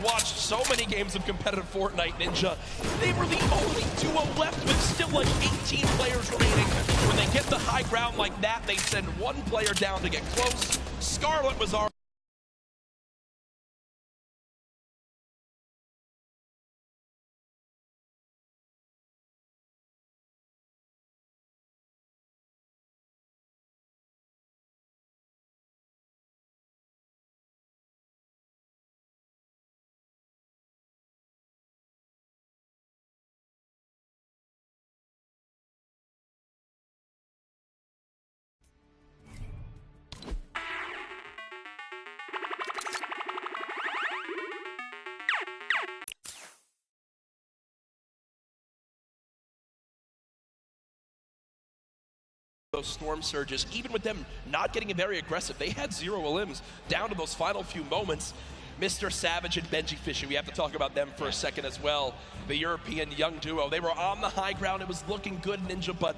watched so many games of competitive Fortnite, Ninja. They were the only duo left with still like 18 players remaining. When they get the high ground like that, they send one player down to get close. Scarlet was our those storm surges. Even with them not getting very aggressive, they had 0 elims down to those final few moments. Mr. Savage and Benji Fisher, we have to talk about them for a second as well. The European young duo, they were on the high ground. It was looking good, Ninja, but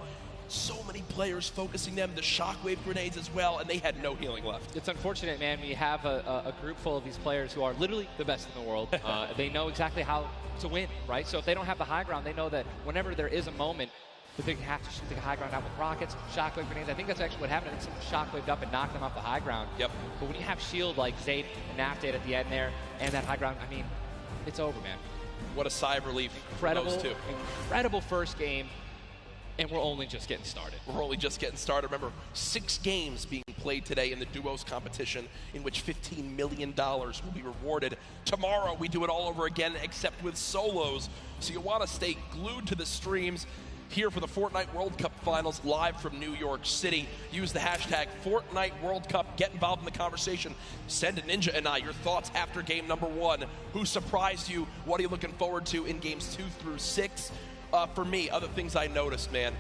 so many players focusing them, the shockwave grenades as well, and they had no healing left. It's unfortunate, man. We have a group full of these players who are literally the best in the world. They know exactly how to win, right? So if they don't have the high ground, they know that whenever there is a moment, but they have to shoot the high ground out with rockets, shockwave grenades. I think that's actually what happened. I think someone shockwaved up and knocked them off the high ground. Yep. But when you have shield like Zayt and Naftate at the end there, and that high ground, I mean, it's over, man. What a sigh of relief. Incredible, for those two. Incredible first game, and we're only just getting started. We're only just getting started. Remember, 6 games being played today in the duos competition, in which $15 million will be rewarded. Tomorrow, we do it all over again, except with solos. So you'll want to stay glued to the streams here for the Fortnite World Cup Finals live from New York City. Use the hashtag Fortnite World Cup. Get involved in the conversation. Send to Ninja and I your thoughts after game number 1. Who surprised you? What are you looking forward to in games 2 through 6? For me, other things I noticed, man,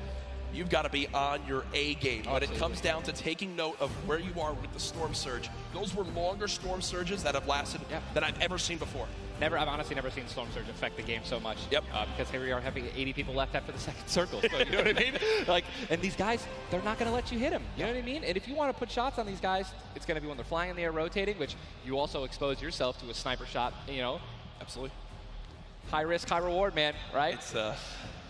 you've got to be on your A game. When it comes down to taking note of where you are with the storm surge, those were longer storm surges that have lasted than I've ever seen before. I've honestly never seen Storm Surge affect the game so much. Yep. Because here we are having 80 people left after the second circle. So you know what I mean? Like, and these guys, they're not going to let you hit them. You know what I mean? And if you want to put shots on these guys, it's going to be when they're flying in the air, rotating, which you also expose yourself to a sniper shot. You know. Absolutely. High risk, high reward, man. Right? It's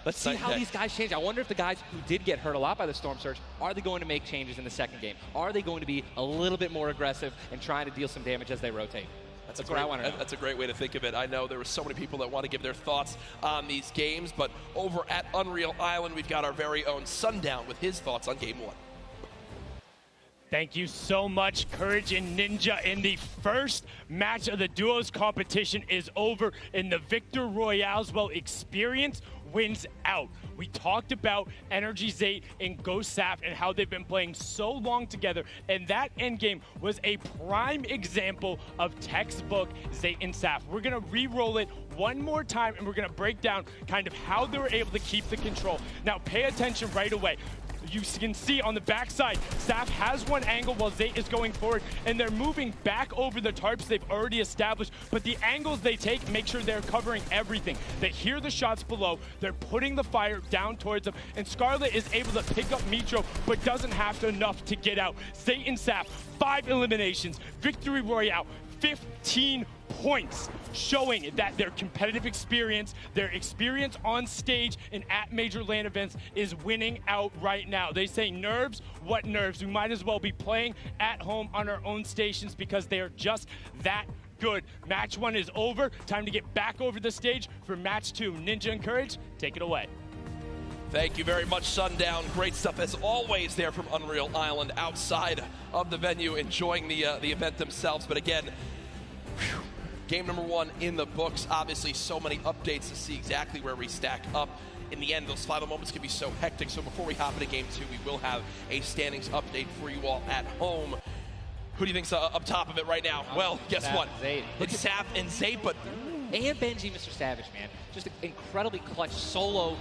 Let's see how these guys change. I wonder if the guys who did get hurt a lot by the Storm Surge, are they going to make changes in the second game? Are they going to be a little bit more aggressive and trying to deal some damage as they rotate? That's what I want to know. That's a great way to think of it. I know there were so many people that want to give their thoughts on these games, but over at Unreal Island, we've got our very own Sundown with his thoughts on Game 1. Thank you so much, Courage and Ninja. And the first match of the duos competition is over, and the Victor Royale's experience wins out. We talked about Energy Zayt and Ghost Saf and how they've been playing so long together, and that endgame was a prime example of textbook Zayt and Saf. We're going to re-roll it one more time, and we're going to break down kind of how they were able to keep the control. Now, pay attention right away. You can see on the backside, Saf has one angle while Zayt is going forward, and they're moving back over the tarps they've already established, but the angles they take make sure they're covering everything. They hear the shots below, they're putting the fire down towards them, and Scarlet is able to pick up Mitro, but doesn't have enough to get out. Zayt and Saf, 5 eliminations, Victory Royale, 15 points, showing that their competitive experience, their experience on stage and at major LAN events is winning out right now. They say nerves, what nerves? We might as well be playing at home on our own stations because they are just that good. Match 1 is over. Time to get back over the stage for match 2. Ninja and Courage, take it away. Thank you very much, Sundown. Great stuff as always there from Unreal Island outside of the venue, enjoying the event themselves. But again, game number 1 in the books. Obviously, so many updates to see exactly where we stack up. In the end, those final moments can be so hectic. So before we hop into game 2, we will have a standings update for you all at home. Who do you think's up top of it right now? Well, guess what? It's Saf and Zayt, but and Benji, Mr. Savage, man. Just an incredibly clutch solo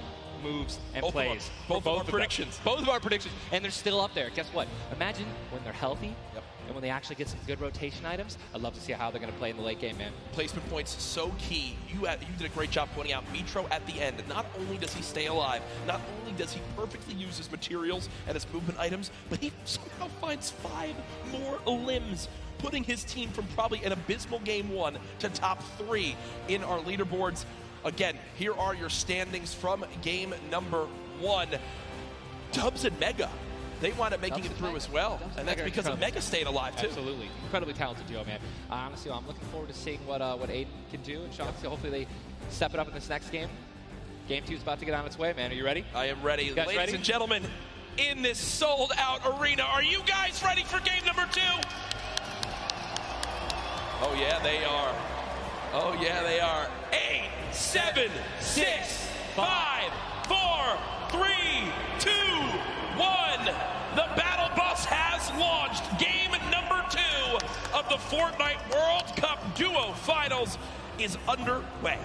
moves and Both plays. both of our predictions. Both of our predictions. And they're still up there. Guess what? Imagine when they're healthy. Yep. And when they actually get some good rotation items, I'd love to see how they're going to play in the late game, man. Placement points so key. You did a great job pointing out Mitro at the end. Not only does he stay alive, not only does he perfectly use his materials and his movement items, but he somehow finds 5 more limbs, putting his team from probably an abysmal game 1 to top 3 in our leaderboards. Again, here are your standings from game number 1. Dubs and Mega, they wind up making it through as well. And that's because of Mega staying alive, too. Absolutely. Incredibly talented duo, man. Honestly, I'm looking forward to seeing what Aiden can do and Sean. So hopefully they step it up in this next game. Game 2 is about to get on its way, man. Are you ready? I am ready. Ladies ready? and gentlemen, in this sold-out arena, are you guys ready for game number 2? Oh, yeah, they are. Oh, yeah, they are. 8, 7, 6, 5, 4, 3, 2, 1. The battle bus has launched. Game number 2 of the Fortnite World Cup Duo Finals is underway.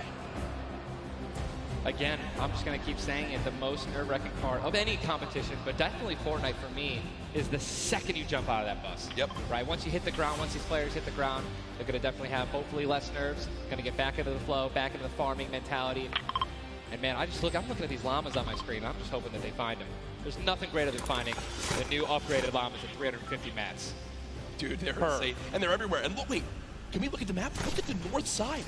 Again, I'm just going to keep saying it, the most nerve-wracking part of any competition, but definitely Fortnite for me, is the second you jump out of that bus. Yep. Right? Once you hit the ground, once these players hit the ground, they're going to definitely have hopefully less nerves, going to get back into the flow, back into the farming mentality. And man, I'm looking at these llamas on my screen. I'm just hoping that they find them. There's nothing greater than finding the new upgraded llamas at 350 mats. Dude, they're insane. And they're everywhere. And look, wait, can we look at the map? Look at the north side.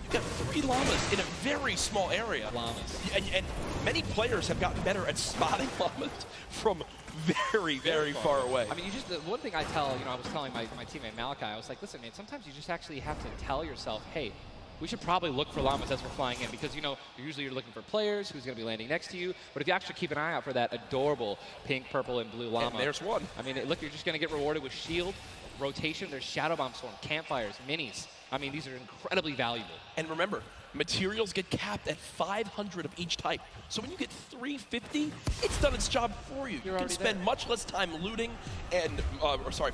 You've got 3 llamas in a very small area. Llamas. And many players have gotten better at spotting llamas from very, very far away. I mean, the one thing I tell, I was telling my teammate Malachi, I was like, listen, man, sometimes you just actually have to tell yourself, hey, we should probably look for llamas as we're flying in because, usually you're looking for players who's going to be landing next to you. But if you actually keep an eye out for that adorable pink, purple, and blue llama. And there's one. I mean, look, you're just going to get rewarded with shield, rotation. There's shadow bomb storm, campfires, minis. I mean, these are incredibly valuable. And remember, materials get capped at 500 of each type. So when you get 350, it's done its job for you. You can spend much less time looting and,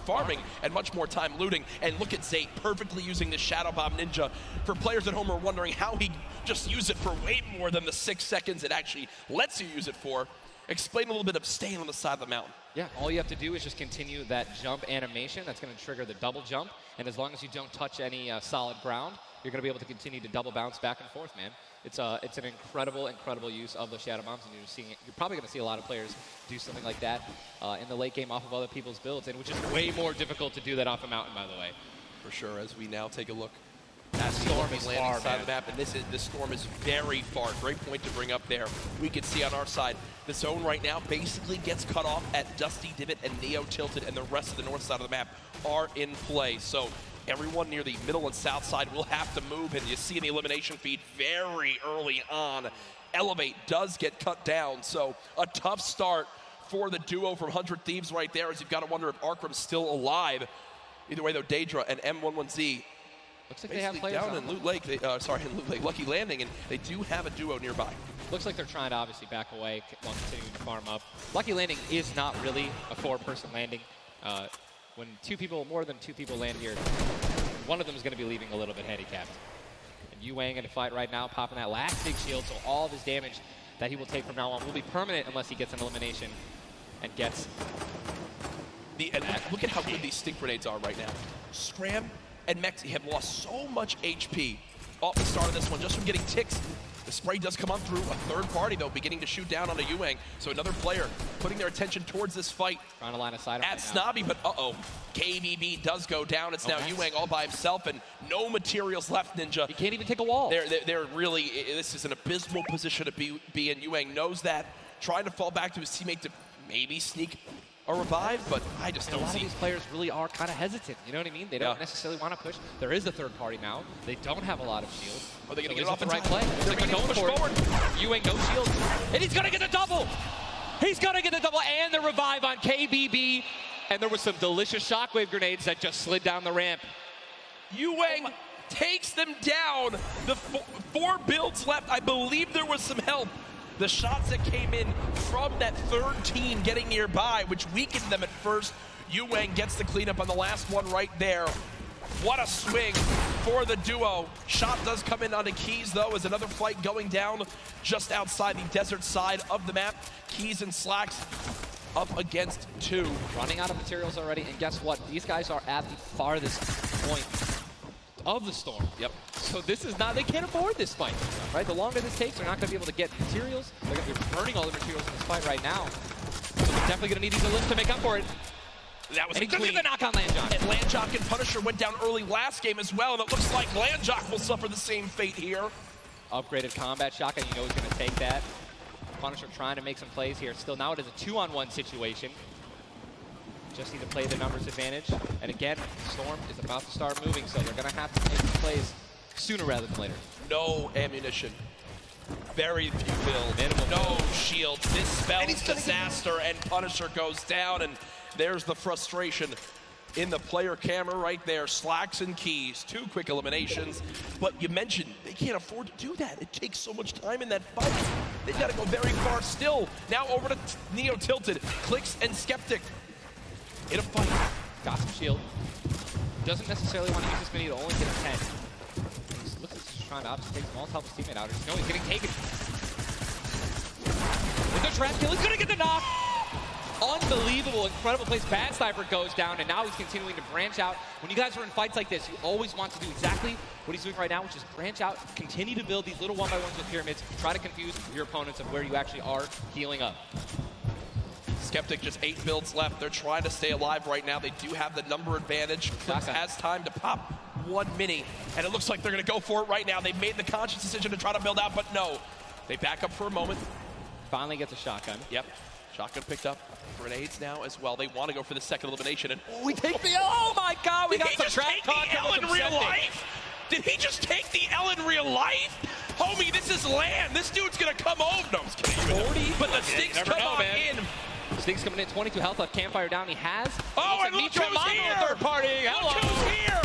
farming and much more time looting. And look at Zate perfectly using the Shadow Bomb Ninja. For players at home who are wondering how he just used it for way more than the 6 seconds it actually lets you use it for, explain a little bit of staying on the side of the mountain. Yeah, all you have to do is just continue that jump animation. That's going to trigger the double jump. And as long as you don't touch any solid ground, you're going to be able to continue to double bounce back and forth, man. It's an incredible, incredible use of the Shadow Bombs, and you're probably going to see a lot of players do something like that in the late game off of other people's builds, and which is way more difficult to do that off a mountain, by the way. For sure, as we now take a look at the storm is landing far, side of the map, and this storm is very far. Great point to bring up there. We can see on our side, the zone right now basically gets cut off at Dusty Divot and Neo Tilted, and the rest of the north side of the map are in play. So everyone near the middle and south side will have to move, and you see in the elimination feed very early on, Elevate does get cut down. So a tough start for the duo from 100 Thieves right there, as you've got to wonder if Arkram's still alive. Either way, though, Daedra and M11Z looks like they have players down in Loot Lake. in Loot Lake, Lucky Landing, and they do have a duo nearby. Looks like they're trying to obviously back away while continuing to farm up. Lucky Landing is not really a 4-person landing. When more than two people land here, one of them is going to be leaving a little bit handicapped. And Yu Wang in a fight right now, popping that last big shield, so all of his damage that he will take from now on will be permanent unless he gets an elimination and gets. Look at how good these stink grenades are right now. Scram and Mexi have lost so much HP off the start of this one just from getting ticks. The spray does come on through. A third party, though, beginning to shoot down on a Yu Wang. So another player putting their attention towards this fight. Trying to line a side at Snobby, but KBB does go down. It's now Yu Wang all by himself, and no materials left, Ninja. He can't even take a wall. They're really, this is an abysmal position to be in. Yu Wang knows that, trying to fall back to his teammate to maybe sneak a revive, but I just don't see. A lot of these players really are kind of hesitant. You know what I mean? They don't necessarily want to push. There is a third party now. They don't have a lot of shield. Are they going to get off the right play? They're going to push forward. Yu Wang no shield, and he's going to get the double. He's going to get the double and the revive on KBB. And there was some delicious shockwave grenades that just slid down the ramp. Yu Wang takes them down. The 4 builds left. I believe there was some help. The shots that came in from that third team getting nearby, which weakened them at first. Yu Wang gets the cleanup on the last one right there. What a swing for the duo. Shot does come in onto Keys, though, as another fight going down just outside the desert side of the map. Keys and Slacks up against 2. Running out of materials already, and guess what? These guys are at the farthest point of the storm. Yep. So this is not, they can't afford this fight, right? The longer this takes, they're not going to be able to get materials. They're going to be burning all the materials in this fight right now. So they're definitely going to need these lifts to make up for it. That was And a he does clean. get the knock on Landjock. And Landjock and Punisher went down early last game as well, and it looks like Landjock will suffer the same fate here. Upgraded combat shotgun, you know he's going to take that. Punisher trying to make some plays here. Still, now it is a 2-on-1 situation. Just need to play the numbers advantage. And again, Storm is about to start moving, so they're going to have to make some plays sooner rather than later. No ammunition. Very few build. Minimal no build. shield. This spells disaster, and Punisher goes down, and there's the frustration in the player camera right there. Slacks and Keys, 2 quick eliminations. But you mentioned they can't afford to do that. It takes so much time in that fight. They've got to go very far still. Now over to Neo Tilted, Clicks and Skeptic in a fight. Got some shield. Doesn't necessarily want to use this mini to only get a 10. Looks like he's trying to obviously take some ult, help his teammate out. No, he's getting taken. With the trap kill, he's going to get the knock. Unbelievable, incredible plays. Bad Sniper goes down, and now he's continuing to branch out. When you guys are in fights like this, you always want to do exactly what he's doing right now, which is branch out, continue to build these little 1x1s with pyramids, try to confuse your opponents of where you actually are healing up. Skeptic just 8 builds left. They're trying to stay alive right now. They do have the number advantage. Clicks has time to pop 1 mini, and it looks like they're going to go for it right now. They've made the conscious decision to try to build out, but no. They back up for a moment. Finally gets a shotgun. Yep. Shotgun picked up. Grenades now as well. They want to go for the second elimination. And we take the oh my god, we got some trap talk. Did he just take the L in real life? Did he just take the L in real life? Homie, this is land. This dude's going to come over. No, I'm just kidding. 40? But the stinks come on in. Stinks coming in, 22 health left, Campfire down, he has. Oh, and look who's here! Third party, hello! Look who's here!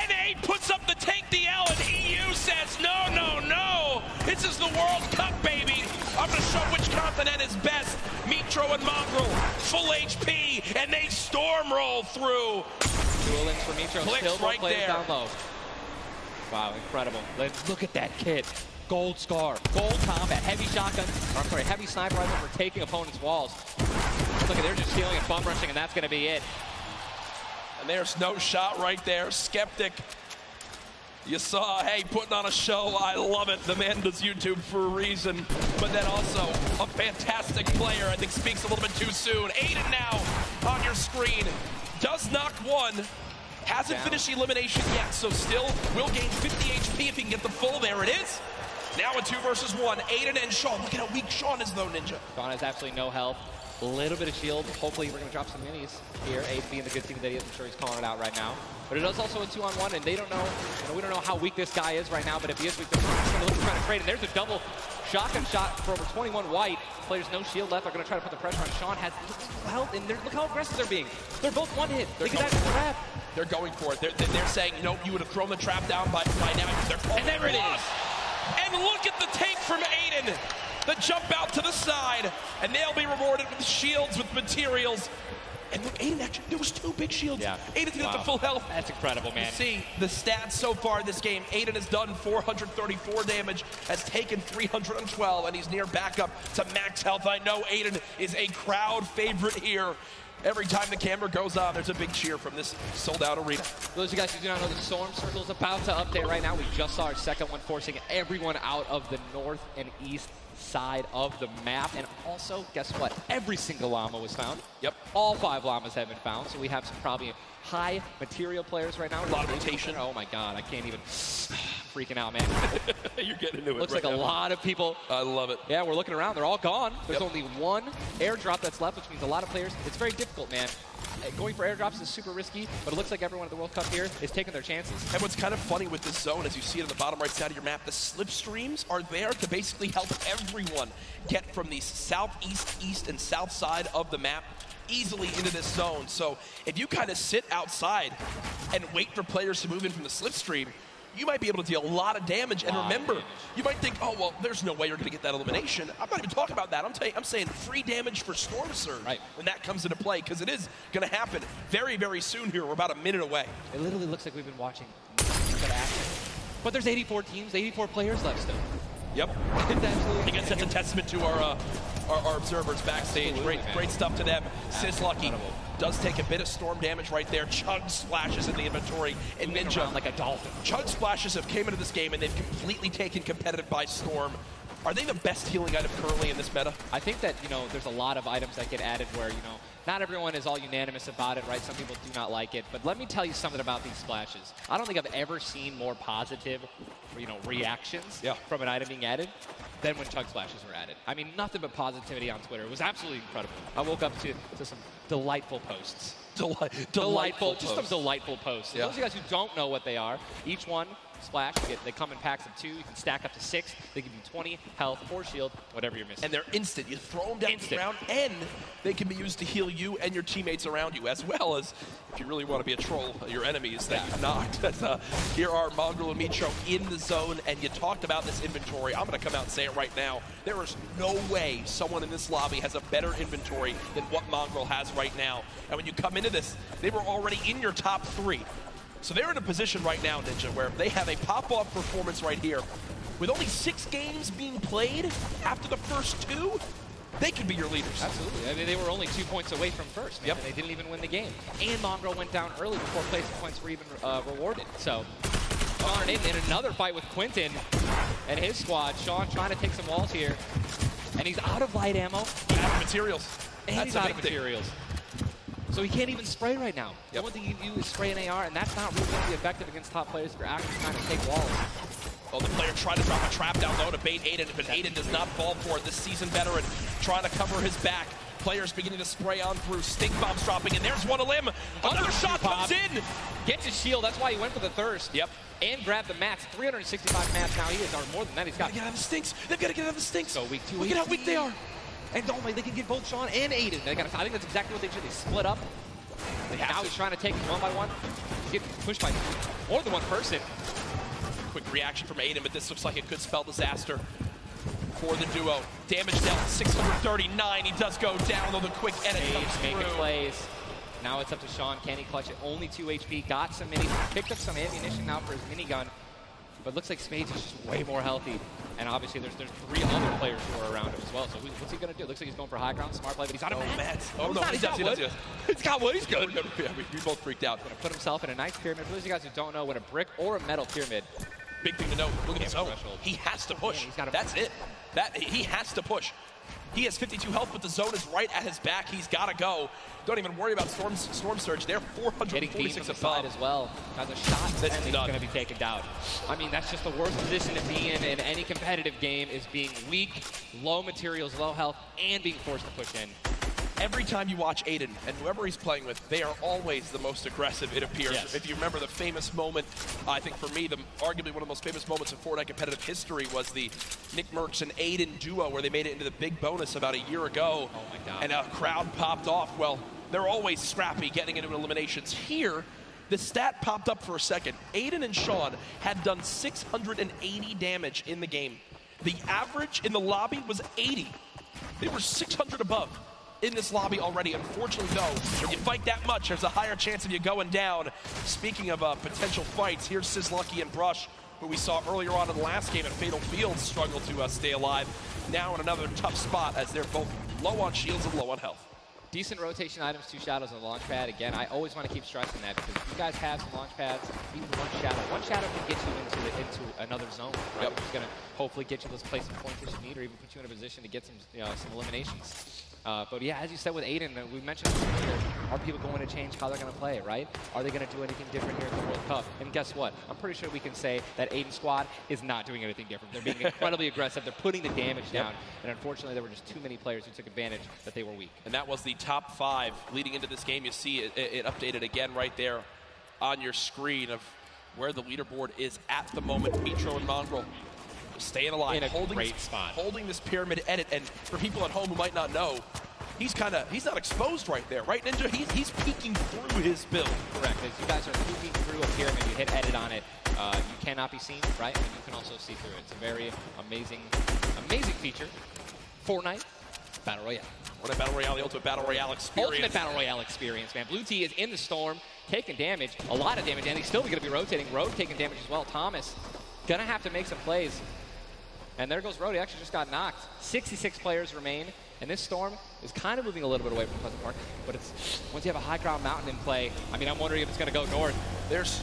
NA puts up the take the L, and EU says, no, no, no! This is the World Cup, baby! I'm gonna show which continent is best. Mitro and Mongrel, full HP, and they storm roll through. Dual links for Mitro, Clicks still right there. Down low. Wow, incredible. Look at that kit. Gold Scar, gold combat, heavy shotgun, or I'm sorry, heavy sniper rifle for taking opponents' walls. Look at, they're just stealing and bum rushing, and that's going to be it. And there's no shot right there. Skeptic, you saw, hey, putting on a show. I love it. The man does YouTube for a reason. But then also a fantastic player. I think speaks a little bit too soon. Aiden now on your screen. Does knock 1. Hasn't finished the elimination yet, so still will gain 50 HP if he can get the full. There it is. Now a 2 versus 1. Aiden and Sean. Look at how weak Sean is, though, Ninja. Sean has absolutely no health. A little bit of shield. Hopefully we're going to drop some minis here. Aiden being the good team that he is. I'm sure he's calling it out right now. But it is also a 2-on-1, and they don't know, we don't know how weak this guy is right now, but if he is weak, they're going to look to try to trade. And there's a double shotgun shot for over 21 white. Players no shield left are going to try to put the pressure on. Sean has no health, and look how aggressive they're being. They're both one hit. They can actually trap. They're going for it. They're saying, you know, you would have thrown the trap down by now. And there it is. And look at the take from Aiden. The jump out to the side, and they'll be rewarded with shields, with materials. And look, Aiden actually, there was 2 big shields. Yeah. Aiden's got the full health. That's incredible, man. You see the stats so far this game. Aiden has done 434 damage, has taken 312, and he's near backup to max health. I know Aiden is a crowd favorite here. Every time the camera goes on, there's a big cheer from this sold-out arena. For those of you guys who do not know, the Storm Circle is about to update right now. We just saw our second one, forcing everyone out of the north and east side of the map. And also, guess what? Every single llama was found. Yep. All 5 llamas have been found, so we have some probably high material players right now. A lot of rotation. Oh my god, I can't even. Freaking out, man. You're getting into it. Looks right like now. a lot of people. I love it. Yeah, we're looking around. They're all gone. There's only 1 airdrop that's left, which means a lot of players. It's very difficult, man. Going for airdrops is super risky, but it looks like everyone at the World Cup here is taking their chances. And what's kind of funny with this zone, as you see it on the bottom right side of your map, the slipstreams are there to basically help everyone get from the southeast, east, and south side of the map easily into this zone. So if you kind of sit outside and wait for players to move in from the slipstream, you might be able to deal a lot of damage. And remember, you might think, oh, well, there's no way you're going to get that elimination. I'm not even talking about that. I'm saying free damage for Storm Surge when that comes into play, because it is going to happen very, very soon here. We're about a minute away. It literally looks like we've been watching action. But there's 84 teams, 84 players left still. Yep. I guess that's a testament to our observers backstage. Great stuff to them. Slawtan does take a bit of storm damage right there. Chug splashes in the inventory. And Ninja, like a dolphin. Chug splashes have came into this game and they've completely taken competitive by storm. Are they the best healing item currently in this meta? I think that, there's a lot of items that get added where, not everyone is all unanimous about it, right? Some people do not like it. But let me tell you something about these splashes. I don't think I've ever seen more positive, reactions from an item being added than when chug splashes were added. I mean, nothing but positivity on Twitter. It was absolutely incredible. I woke up to some delightful posts. Delightful just some delightful posts. Those of you guys who don't know what they are, each one splash, they come in packs of 2. You can stack up to 6. They give you 20 health or shield, whatever you're missing. And they're instant. You throw them down the ground, and they can be used to heal you and your teammates around you, as well as, if you really want to be a troll, your enemies that you've knocked. Here are Mongrel and Mitro in the zone, and you talked about this inventory. I'm going to come out and say it right now. There is no way someone in this lobby has a better inventory than what Mongrel has right now. And when you come into this, they were already in your top 3. So they're in a position right now, Ninja, where they have a pop-off performance right here. With only 6 games being played after the first 2, they could be your leaders. Absolutely. I mean, they were only 2 points away from first, man, and they didn't even win the game. And Mongrel went down early before placing points were even rewarded. So, Sean in another fight with Quentin and his squad. Sean trying to take some walls here. And he's out of light ammo. He has materials. And he's out of materials. So he can't even spray right now. The only thing you can do is spray an AR, and that's not really going to be effective against top players if you're actually trying to take walls. Well, the player tried to drop a trap down low to bait Aiden, but Aiden does not fall for it. This seasoned veteran trying to cover his back. Players beginning to spray on through. Stink bombs dropping, and there's one limb. Another shot comes in. Gets his shield. That's why he went for the thirst. Yep. And grabbed the mats. 365 mats now he is, or more than that. He's got to get out of the stinks. They've got to get out of the stinks. So weak 2. Look at how weak they are. And don't they can get both Sean and Aiden. I think that's exactly what they should. They split up. Now he's trying to take him one by one. He's getting pushed by more than one person. Quick reaction from Aiden, but this looks like it could spell disaster for the duo. Damage dealt 639. He does go down, though the quick edit comes through. Making plays. Now it's up to Sean. Can he clutch it? Only 2 HP. Got some minis. Picked up some ammunition now for his minigun. But looks like Spades is just way more healthy. And obviously there's 3 other players who are around him as well. So what's he going to do? Looks like he's going for high ground. Smart play, but he's out of mats. Oh, no, he does. He's got wood. He's good. Yeah, we both freaked out. Going to put himself in a nice pyramid. For those of you guys who don't know what a brick or a metal pyramid. Big thing to know. Look at his zone. He has to push. That's it. He has to push. He has 52 health, but the zone is right at his back. He's got to go. Don't even worry about Storm Surge. They're 446 above as well. Has a shot, and he's going to be taken down. I mean, that's just the worst position to be in any competitive game, is being weak, low materials, low health, and being forced to push in. Every time you watch Aiden and whoever he's playing with, they are always the most aggressive, it appears. Yes. If you remember the famous moment, I think for me, arguably one of the most famous moments in Fortnite competitive history was the Nick Merckx and Aiden duo, where they made it into the big bonus about a year ago. Oh my God. And a crowd popped off. Well, they're always scrappy getting into eliminations. Here, the stat popped up for a second. Aiden and Sean had done 680 damage in the game. The average in the lobby was 80. They were 600 above in this lobby already. Unfortunately, though, when you fight that much, there's a higher chance of you going down. Speaking of potential fights, here's Slawtan and Brush, who we saw earlier on in the last game at Fatal Fields, struggle to stay alive. Now in another tough spot, as they're both low on shields and low on health. Decent rotation items, 2 shadows on the launch pad. Again, I always want to keep stressing that, because if you guys have some launch pads, even one shadow can get you into another zone, right? Yep. Which is going to hopefully get you those placement pointers you need, or even put you in a position to get some eliminations. But yeah, as you said with Aiden, we mentioned earlier, are people going to change how they're going to play, right? Are they going to do anything different here at the World Cup? And guess what? I'm pretty sure we can say that Aiden's squad is not doing anything different. They're being incredibly aggressive. They're putting the damage down. And unfortunately, there were just too many players who took advantage that they were weak. And that was the top 5 leading into this game. You see it updated again right there on your screen of where the leaderboard is at the moment. Mitro and Mongrel staying alive, in a great spot, holding this pyramid edit. And for people at home who might not know, he's not exposed right there, right, Ninja? He's peeking through his build. Correct. As you guys are peeking through a pyramid, you hit edit on it. You cannot be seen, right? And you can also see through it. It's a very amazing feature. Fortnite Battle Royale. Fortnite Battle Royale, the Ultimate Battle Royale experience. Ultimate Battle Royale experience, man. Blue T is in the storm, taking damage, a lot of damage, and he's still going to be rotating. Rogue taking damage as well. Thomas going to have to make some plays. And there goes Road. He actually just got knocked. 66 players remain. And this storm is kind of moving a little bit away from Pleasant Park. But it's once you have a high ground mountain in play, I mean, I'm wondering if it's going to go north. There's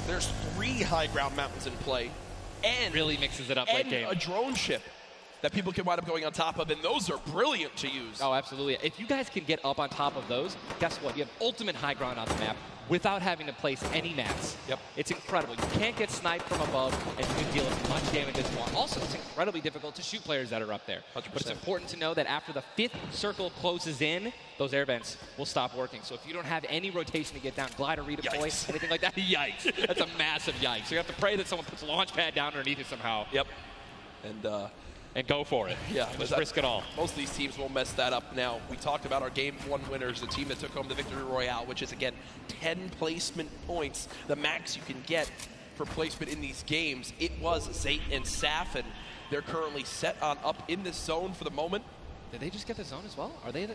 3 high ground mountains in play. And really mixes it up late game. A drone ship that people can wind up going on top of, and those are brilliant to use. Oh, absolutely. If you guys can get up on top of those, guess what? You have ultimate high ground on the map without having to place any mats. Yep. It's incredible. You can't get sniped from above, and you can deal as much damage as you want. Also, it's incredibly difficult to shoot players that are up there. 100%. But it's important to know that after the 5th circle closes in, those air vents will stop working. So if you don't have any rotation to get down, glide or redeploy, Yikes. anything like that, yikes. That's a massive yikes. So you have to pray that someone puts a launch pad down underneath it somehow. Yep. And go for it. Yeah, just risk it all. Most of these teams will mess that up. Now, we talked about our Game 1 winners, the team that took home the Victory Royale, which is, again, 10 placement points, the max you can get for placement in these games. It was Zayt and Saf, and they're currently set on up in this zone for the moment. Did they just get the zone as well? Are they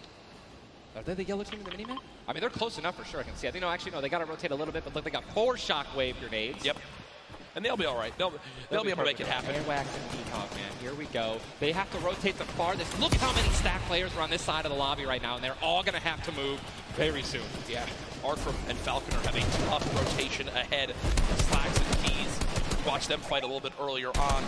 the yellow team in the mini-map? I mean, they're close enough for sure. I can see. I think, no, actually, no, they got to rotate a little bit, but look, they got 4 shockwave grenades. Yep. And they'll be all right. They'll be able to make it happen. Airwax and Peacock, man. Here we go. They have to rotate the farthest. Look how many stack players are on this side of the lobby right now, and they're all going to have to move very soon. Yeah. Arkram and Falconer have a tough rotation ahead. Slacks and Keys. Watch them fight a little bit earlier on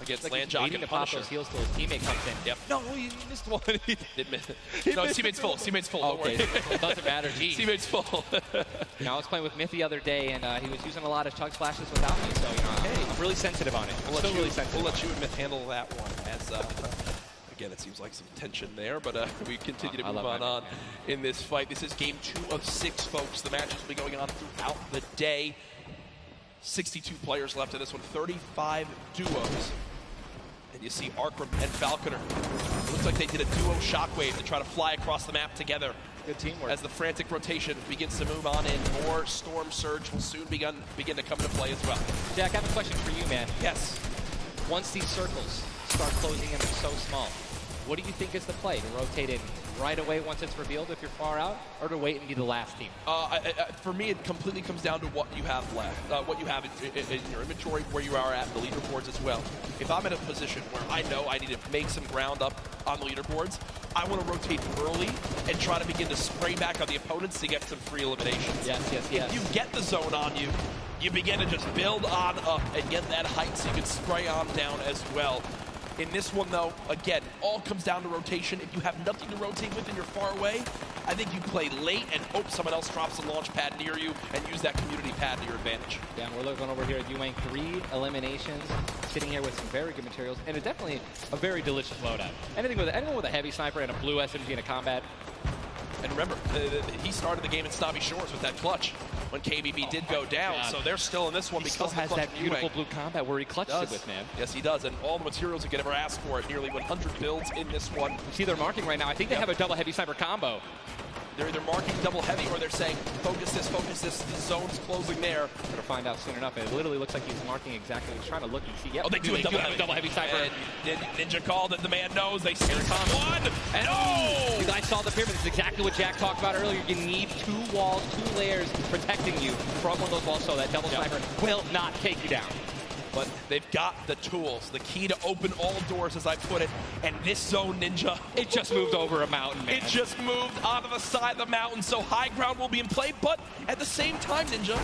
against Landjock and to pop Punisher. those heals till his teammate comes in. Yep. No, he missed one. Did miss. No, his teammate's full. Teammate's full. Don't Okay, worry. it doesn't matter. Geez. Teammate's full. You know, I was playing with Myth the other day, and he was using a lot of chug splashes without me, so, you know, I'm really sensitive on it. We'll really sensitive. We'll let you and Myth handle that one. As again, it seems like some tension there, but we continue to move on in this fight. This is game 2 of 6, folks. The matches will be going on throughout the day. 62 players left in this one, 35 duos. And you see Arkram and Falconer. It looks like they did a duo shockwave to try to fly across the map together. Good teamwork. As the frantic rotation begins to move on in, more Storm Surge will soon begin to come into play as well. Jack, I have a question for you, man. Yes. Once these circles start closing in, they're so small. What do you think is the play? To rotate in right away once it's revealed if you're far out, or to wait and be the last team? For me, it completely comes down to what you have left, what you have in your inventory, where you are at the leaderboards as well. If I'm in a position where I know I need to make some ground up on the leaderboards, I want to rotate early and try to begin to spray back on the opponents to get some free eliminations. Yes. If you get the zone on you, you begin to just build on up and get that height so you can spray on down as well. In this one, though, again, all comes down to rotation. If you have nothing to rotate with and you're far away, I think you play late and hope someone else drops a launch pad near you and use that community pad to your advantage. Yeah, we're looking over here at Ewing, 3 eliminations, sitting here with some very good materials, and it's definitely a very delicious loadout. Anyone with a heavy sniper and a blue SMG in a combat. And remember, he started the game in Snobby Shores with that clutch when KBB did go down, so they're still in this one because he still has that beautiful blue combat where he clutched it with, man. Yes, he does, and all the materials you could ever ask for it. Nearly 100 builds in this one. You see they're marking right now. I think they have a double heavy sniper combo. They're either marking double heavy or they're saying, focus this, the zone's closing there. We're going to find out soon enough. It literally looks like he's marking exactly. He's trying to look and see. Yep, they do have a double heavy sniper. And Ninja called it. The man knows. They see one. And no! You guys saw the pyramid. This is exactly what Jack talked about earlier. You need 2 walls, 2 layers protecting you from one of those walls so that double sniper will not take you down. But they've got the tools, the key to open all doors, as I put it. And this zone, Ninja, it just moved over a mountain, man. It just moved onto the side of the mountain, so high ground will be in play. But at the same time, Ninja,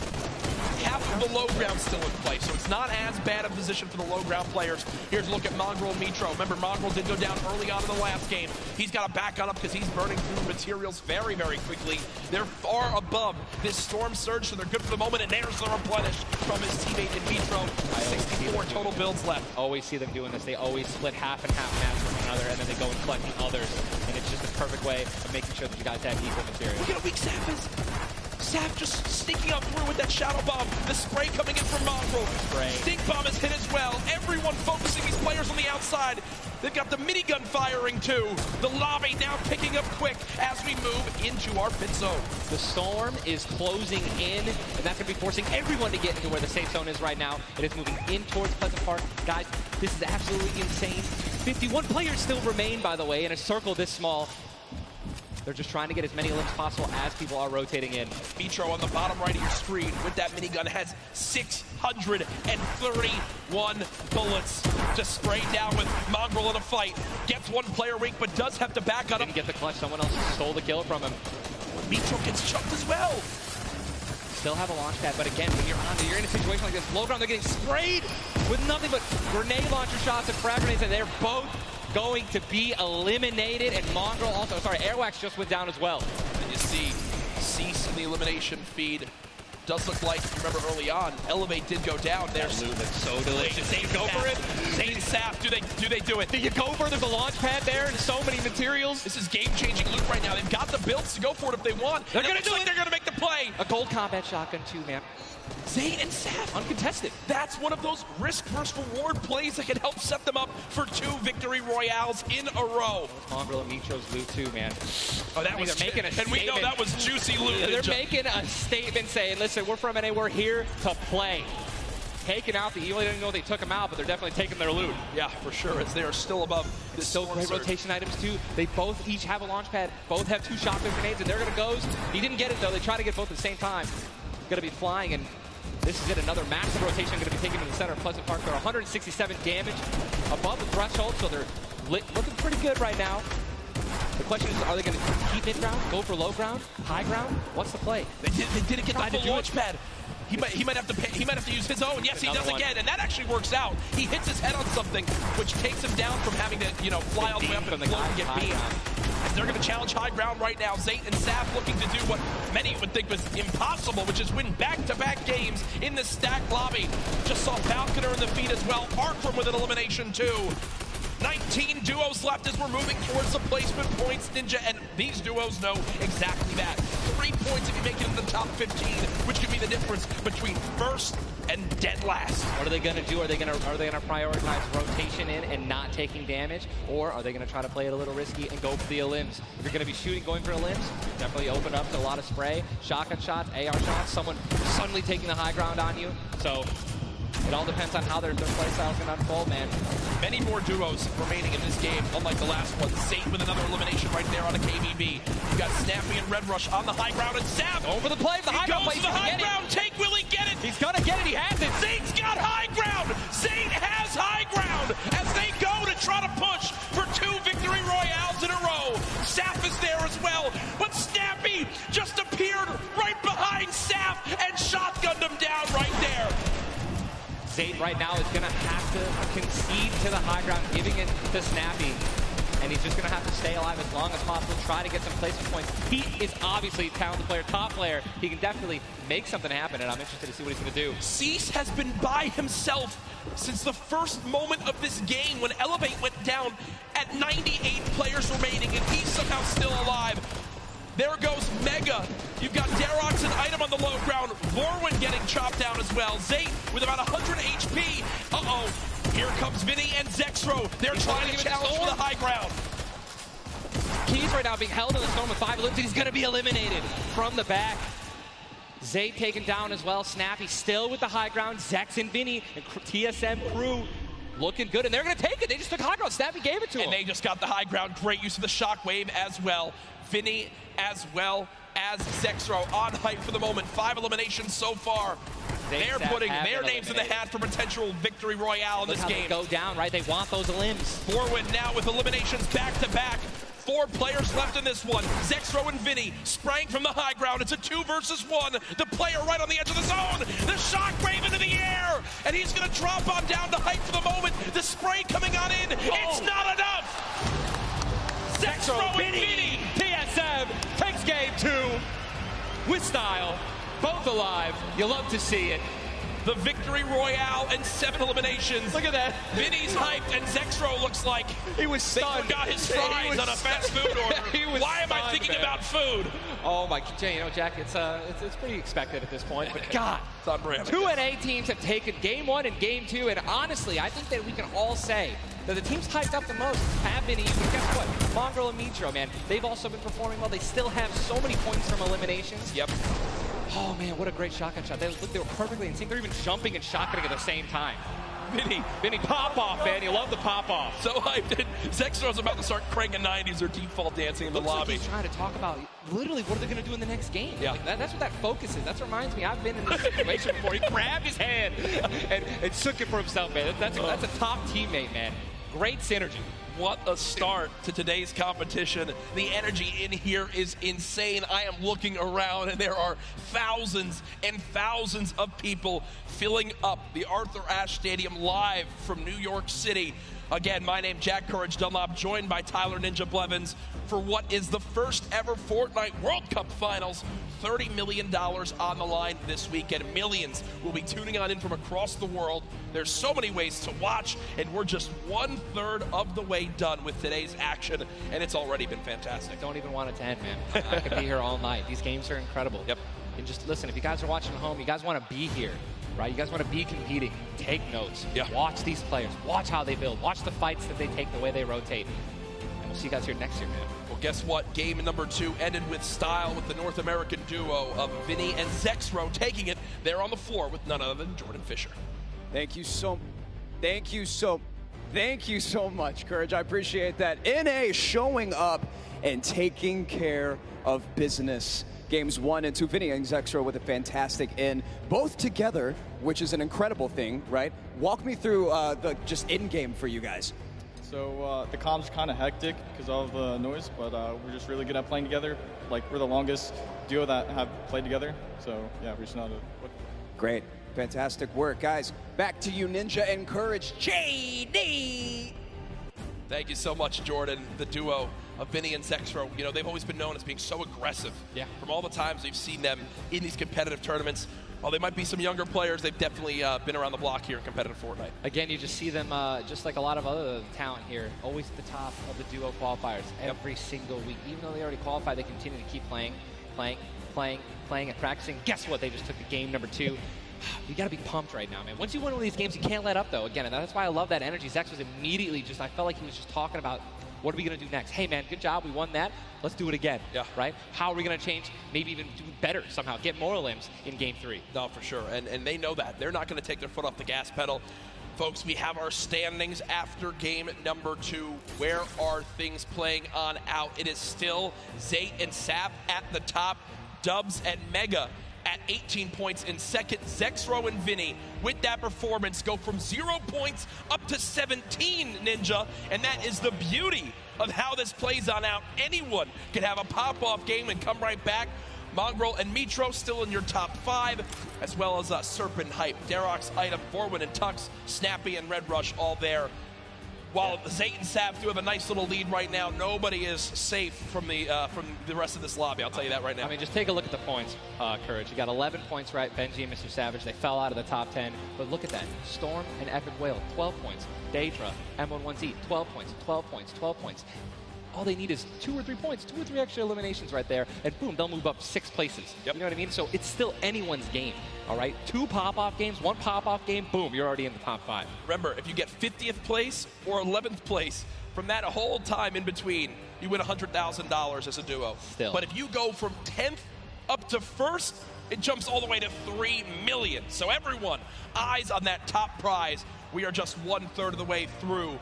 half of the low ground still in play, so it's not as bad a position for the low ground players. Here's a look at Mongrel and Mitro. Remember, Mongrel did go down early on in the last game. He's got to back on up because he's burning through materials very, very quickly. They're far above this Storm Surge, so they're good for the moment, and there's the replenish from his teammate in Mitro. 64 total builds left. Always see them doing this. They always split half and half mats from one another, and then they go and collect the others, and it's just a perfect way of making sure that you guys have equal material. Look at how weak Saf is. Saf just sneaking up through with that Shadow Bomb. The spray coming in from Mongrel. Stink Bomb is hit as well. Everyone focusing these players on the outside. They've got the minigun firing too. The lobby now picking up quick as we move into our pit zone. The storm is closing in, and that's going to be forcing everyone to get into where the safe zone is right now. It is moving in towards Pleasant Park. Guys, this is absolutely insane. 51 players still remain, by the way, in a circle this small. They're just trying to get as many limbs possible as people are rotating in. Mitro on the bottom right of your screen with that minigun has 631 bullets. Just sprayed down with Mongrel in a fight. Gets one player weak, but does have to back on him. Didn't get the clutch. Someone else stole the kill from him. Mitro gets chucked as well. Still have a launch pad, but again, when you're in a situation like this, low ground, they're getting sprayed with nothing but grenade launcher shots and frag grenades, and they're both going to be eliminated. And Mongrel also, sorry, Airwax just went down as well. And you see Cease in the elimination feed. Does look like, remember early on, Elevate did go down. There's Loot that's so delicious. Zane go for it. Zane Sap, do they do it? Do you go for it? There's a launch pad there and so many materials. This is game-changing loot right now. They've got the builds to go for it if they want. They're going to do it. They're going to make the play. A gold combat shotgun too, man. Zane and Sap. Uncontested. That's one of those risk versus reward plays that can help set them up for 2 victory royales in a row. Mongrel and Mitro's loot too, man. Oh, that was making a and statement. we know that was juicy loot. Yeah, they're making a statement saying, listen, we're from NA, we're here to play. Taking out the, you don't even know they took them out, but they're definitely taking their loot. Yeah, for sure, as they are still above this Still great rotation items too. They both each have a launch pad, both have 2 shotgun grenades, and they're gonna ghost. He didn't get it though, they try to get both at the same time. Gonna be flying, and this is it, another massive rotation going to be taken to the center of Pleasant Park. They're 167 damage above the threshold, so they're looking pretty good right now. The question is, are they going to keep mid-ground, go for low ground, high ground? What's the play? They didn't get the launch pad. He might have to use his own. Yes, he does again, and that actually works out. He hits his head on something, which takes him down from having to, fly all the way up and float and get beat. They're going to challenge high ground right now. Zayt and Sap looking to do what many would think was impossible, which is win back-to-back games in the stacked lobby. Just saw Falconer in the feed as well. Arkram with an elimination too. 19 duos left as we're moving towards the placement points, Ninja, and these duos know exactly that. 3 points if you make it into the top 15, which could be the difference between first and dead last. What are they going to do? Are they going to prioritize rotation in and not taking damage, or are they going to try to play it a little risky and go for the elims? If you're going to be shooting, going for elims, definitely open up to a lot of spray, shotgun shots, AR shots, someone suddenly taking the high ground on you. So it all depends on how their play style is going to unfold, man. Many more duos remaining in this game, unlike the last one. Zayt with another elimination right there on a KBB. You got Snappy and Red Rush on the high ground, and Sap over the play. The high ground goes to the high ground. Take, will he get it? He's going to get it. He has it. Zayt's got high ground. Zayt has high ground as they go to try to push for 2 victory royales in a row. Sap is there as well, but Snappy just appeared right behind Sap and shotgunned him down right there. Zayt right now is going to have to concede to the high ground, giving it to Snappy. And he's just going to have to stay alive as long as possible, try to get some placement points. He is obviously a talented player, top player. He can definitely make something happen, and I'm interested to see what he's going to do. Cease has been by himself since the first moment of this game when Elevate went down at 98 players remaining, and he's somehow still alive. There goes Mega. You've got Darrox and Item on the low ground. Vorwin getting chopped down as well. Zayt with about 100 HP. Uh-oh. Here comes Vinny and Zexro. They're trying to challenge for the high ground. Keys right now being held in the storm with 5 limbs. He's going to be eliminated from the back. Zayt taken down as well. Snappy still with the high ground. Zex and Vinny and TSM crew looking good, and they're going to take it. They just took high ground. Snappy gave it to him. And they just got the high ground. Great use of the shockwave as well. Vinny as well as Zexro on hype for the moment. 5 eliminations so far. They're putting their names in the hat for potential victory royale in this game. They go down, right? They want those limbs. Vorwin now with eliminations back to back. 4 players left in this one. Zexro and Vinny spraying from the high ground. It's a 2 versus 1. The player right on the edge of the zone. The shockwave into the air. And he's going to drop on down to hype for the moment. The spray coming on in. It's not enough. Zexro and Vinny. TSM takes game 2 with style. Both alive. You love to see it. The victory royale and 7 eliminations. Look at that. Vinny's hyped, and Zexro looks like he was stunned. They forgot his fries on a fast food order. Why am I thinking about food? Oh my, Jack, it's pretty expected at this point. But God, it's on brand. 2 NA teams have taken game 1 and game 2, and honestly, I think that we can all say that the teams hyped up the most have been easy. Guess what? Mongrel and Mitro, man, they've also been performing well. They still have so many points from eliminations. Yep. Oh, man, what a great shotgun shot. They were perfectly in sync. They're even jumping and shotgunning at the same time. Vinny, pop-off, man. You love the pop-off. So hyped. Zexro's about to start cranking 90s or default dancing in the lobby. Like he's trying to talk about, literally, what are they going to do in the next game? Yeah. Like that's what that focus is. That reminds me, I've been in this situation before. He grabbed his hand and shook it for himself, man. That's a top teammate, man. Great synergy. What a start to today's competition. The energy in here is insane. I am looking around, and there are thousands and thousands of people filling up the Arthur Ashe Stadium live from New York City. Again, my name Jack Courage Dunlop, joined by Tyler Ninja Blevins for what is the first ever Fortnite World Cup Finals. $30 million on the line this weekend. Millions will be tuning on in from across the world. There's so many ways to watch, and we're just 1/3 of the way done with today's action, and it's already been fantastic. Don't even want it to end, man. I could be here all night. These games are incredible. Yep. And just listen, if you guys are watching at home, you guys want to be here, right? You guys want to be competing. Take notes. Yeah. Watch these players. Watch how they build. Watch the fights that they take, the way they rotate. And we'll see you guys here next year, man. Well, guess what? Game number 2 ended with style with the North American duo of Vinny and Zexro taking it there on the floor with none other than Jordan Fisher. Thank you so much, Courage. I appreciate that. NA showing up and taking care of business. Games 1 and 2, Vinny and Zexro with a fantastic in, both together, which is an incredible thing, right? Walk me through the just in-game for you guys. So the comp's kind of hectic because of the noise, but we're just really good at playing together. Like, we're the longest duo that have played together. So, yeah, we're just not Great. Fantastic work, guys. Back to you, Ninja and Courage. JD! Thank you so much, Jordan. The duo of Vinny and Zexro, you know, they've always been known as being so aggressive. Yeah. From all the times we've seen them in these competitive tournaments. While they might be some younger players, they've definitely been around the block here in competitive Fortnite. Again, you just see them, just like a lot of other talent here, always at the top of the duo qualifiers every single week. Even though they already qualified, they continue to keep playing, and practicing. Guess what? They just took the game number 2. You got to be pumped right now, man. Once you win one of these games, you can't let up, though. Again, and that's why I love that energy. Zex was immediately I felt like he was just talking about, what are we going to do next? Hey, man, good job. We won that. Let's do it again. Yeah. Right? How are we going to change? Maybe even do better somehow. Get more limbs in Game 3. No, for sure. And they know that. They're not going to take their foot off the gas pedal. Folks, we have our standings after game number 2. Where are things playing on out? It is still Zayt and Sap at the top. Dubs and Mega at 18 points in second. Zexro and Vinny, with that performance, go from 0 points up to 17, Ninja. And that is the beauty of how this plays on out. Anyone can have a pop-off game and come right back. Mongrel and Mitro still in your top 5, as well as Serpent, Hype, Darox, Item, Forwin, and Tux, Snappy, and Red Rush all there. While Zayt and Sap do have a nice little lead right now, nobody is safe from the rest of this lobby. I'll tell you that right now. I mean, just take a look at the points, Courage. You got 11 points, right? Benji and Mr. Savage, they fell out of the top 10. But look at that. Storm and Epic Whale, 12 points. Daedra, M11Z, 12 points, 12 points, 12 points. All they need is 2 or 3 points, 2 or 3 extra eliminations right there, and boom, they'll move up 6 places. Yep. You know what I mean? So it's still anyone's game, all right? 2 pop-off games, 1 pop-off game, boom, you're already in the top 5. Remember, if you get 50th place or 11th place, from that whole time in between, you win $100,000 as a duo. Still. But if you go from 10th up to 1st, it jumps all the way to $3 million. So everyone, eyes on that top prize. We are just 1/3 of the way through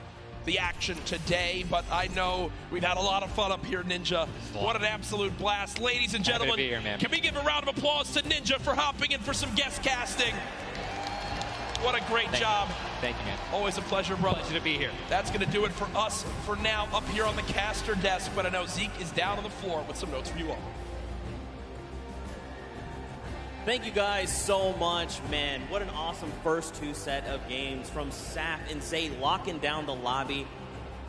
the action today, but I know we've had a lot of fun up here, Ninja. What an absolute blast. Ladies and gentlemen, be here, man. Can we give a round of applause to Ninja for hopping in for some guest casting? What a great job. Thank you, man. Always a pleasure, brother. Pleasure to be here. That's going to do it for us for now up here on the caster desk, but I know Zeke is down on the floor with some notes for you all. Thank you guys so much, man. What an awesome first 2 set of games from Sap and Zay locking down the lobby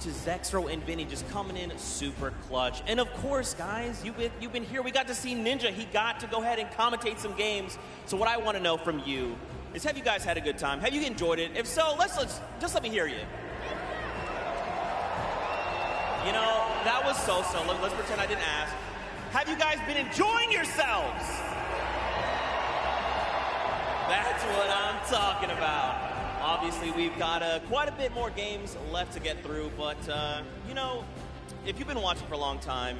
to Zexro and Vinny just coming in super clutch. And of course, guys, you've been here. We got to see Ninja. He got to go ahead and commentate some games. So what I want to know from you is, have you guys had a good time? Have you enjoyed it? If so, let's just let me hear you. You know, that was so-so. Let's pretend I didn't ask. Have you guys been enjoying yourselves? That's what I'm talking about. Obviously, we've got quite a bit more games left to get through, but, you know, if you've been watching for a long time,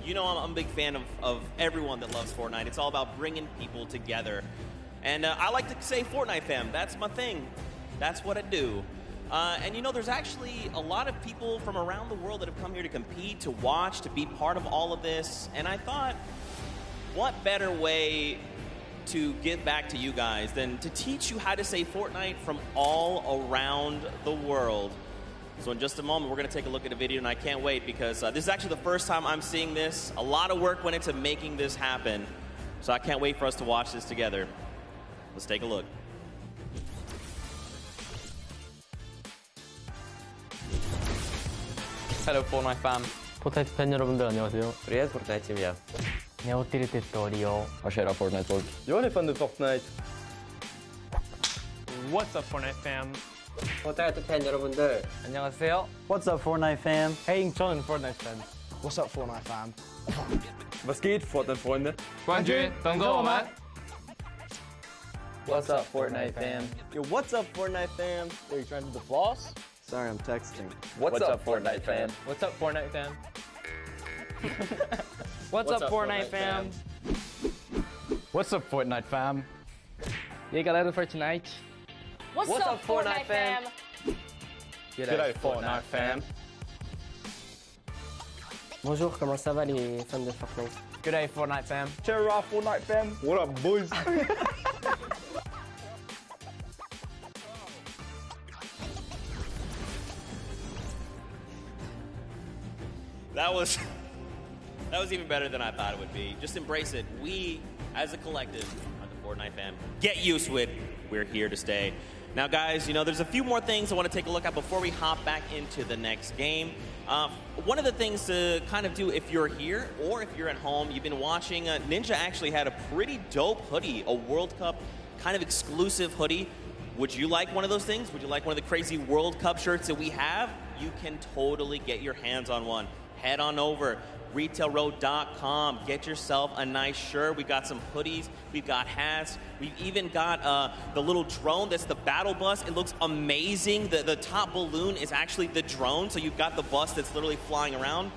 you know I'm a big fan of everyone that loves Fortnite. It's all about bringing people together. And I like to say Fortnite fam. That's my thing. That's what I do. And you know, there's actually a lot of people from around the world that have come here to compete, to watch, to be part of all of this. And I thought, what better way to give back to you guys than to teach you how to say Fortnite from all around the world. So in just a moment, we're going to take a look at a video, and I can't wait because this is actually the first time I'm seeing this. A lot of work went into making this happen. So I can't wait for us to watch this together. Let's take a look. Hello Fortnite fam. 포트나이트 팬 여러분들 안녕하세요. Привет, Fortnite team. Jag har detto Rio. Vad sker Fortnite folk? Jag är fan du Fortnite. What's up Fortnite fam? Fortnite 팬 여러분들 안녕하세요. What's up Fortnite fam? Hey, 저는 Fortnite fan. What's up Fortnite fam? Was geht, Fortnite-Freunde? 冠军等着我们。 What's up Fortnite fam? Yo, what's up, Fortnite fam? Are you trying to do the floss? Sorry, I'm texting. What's up Fortnite fam? What's up Fortnite fam? What's up Fortnite fam? What's up Fortnite fam? E aí galera do Fortnite? What's up Fortnite fam? G'day, Fortnite fam. Bonjour, comment ça va les fans de Fortnite? Good day Fortnite fam. Cheer up, Fortnite fam. What up, boys? That was even better than I thought it would be. Just embrace it. We, as a collective, are the Fortnite fam. Get used to it. We're here to stay. Now, guys, you know, there's a few more things I want to take a look at before we hop back into the next game. One of the things to kind of do if you're here or if you're at home, you've been watching, Ninja actually had a pretty dope hoodie, a World Cup kind of exclusive hoodie. Would you like one of those things? Would you like one of the crazy World Cup shirts that we have? You can totally get your hands on one. Head on over, retailroad.com. Get yourself a nice shirt. We've got some hoodies. We've got hats. We've even got the little drone that's the battle bus. It looks amazing. The top balloon is actually the drone, so you've got the bus that's literally flying around.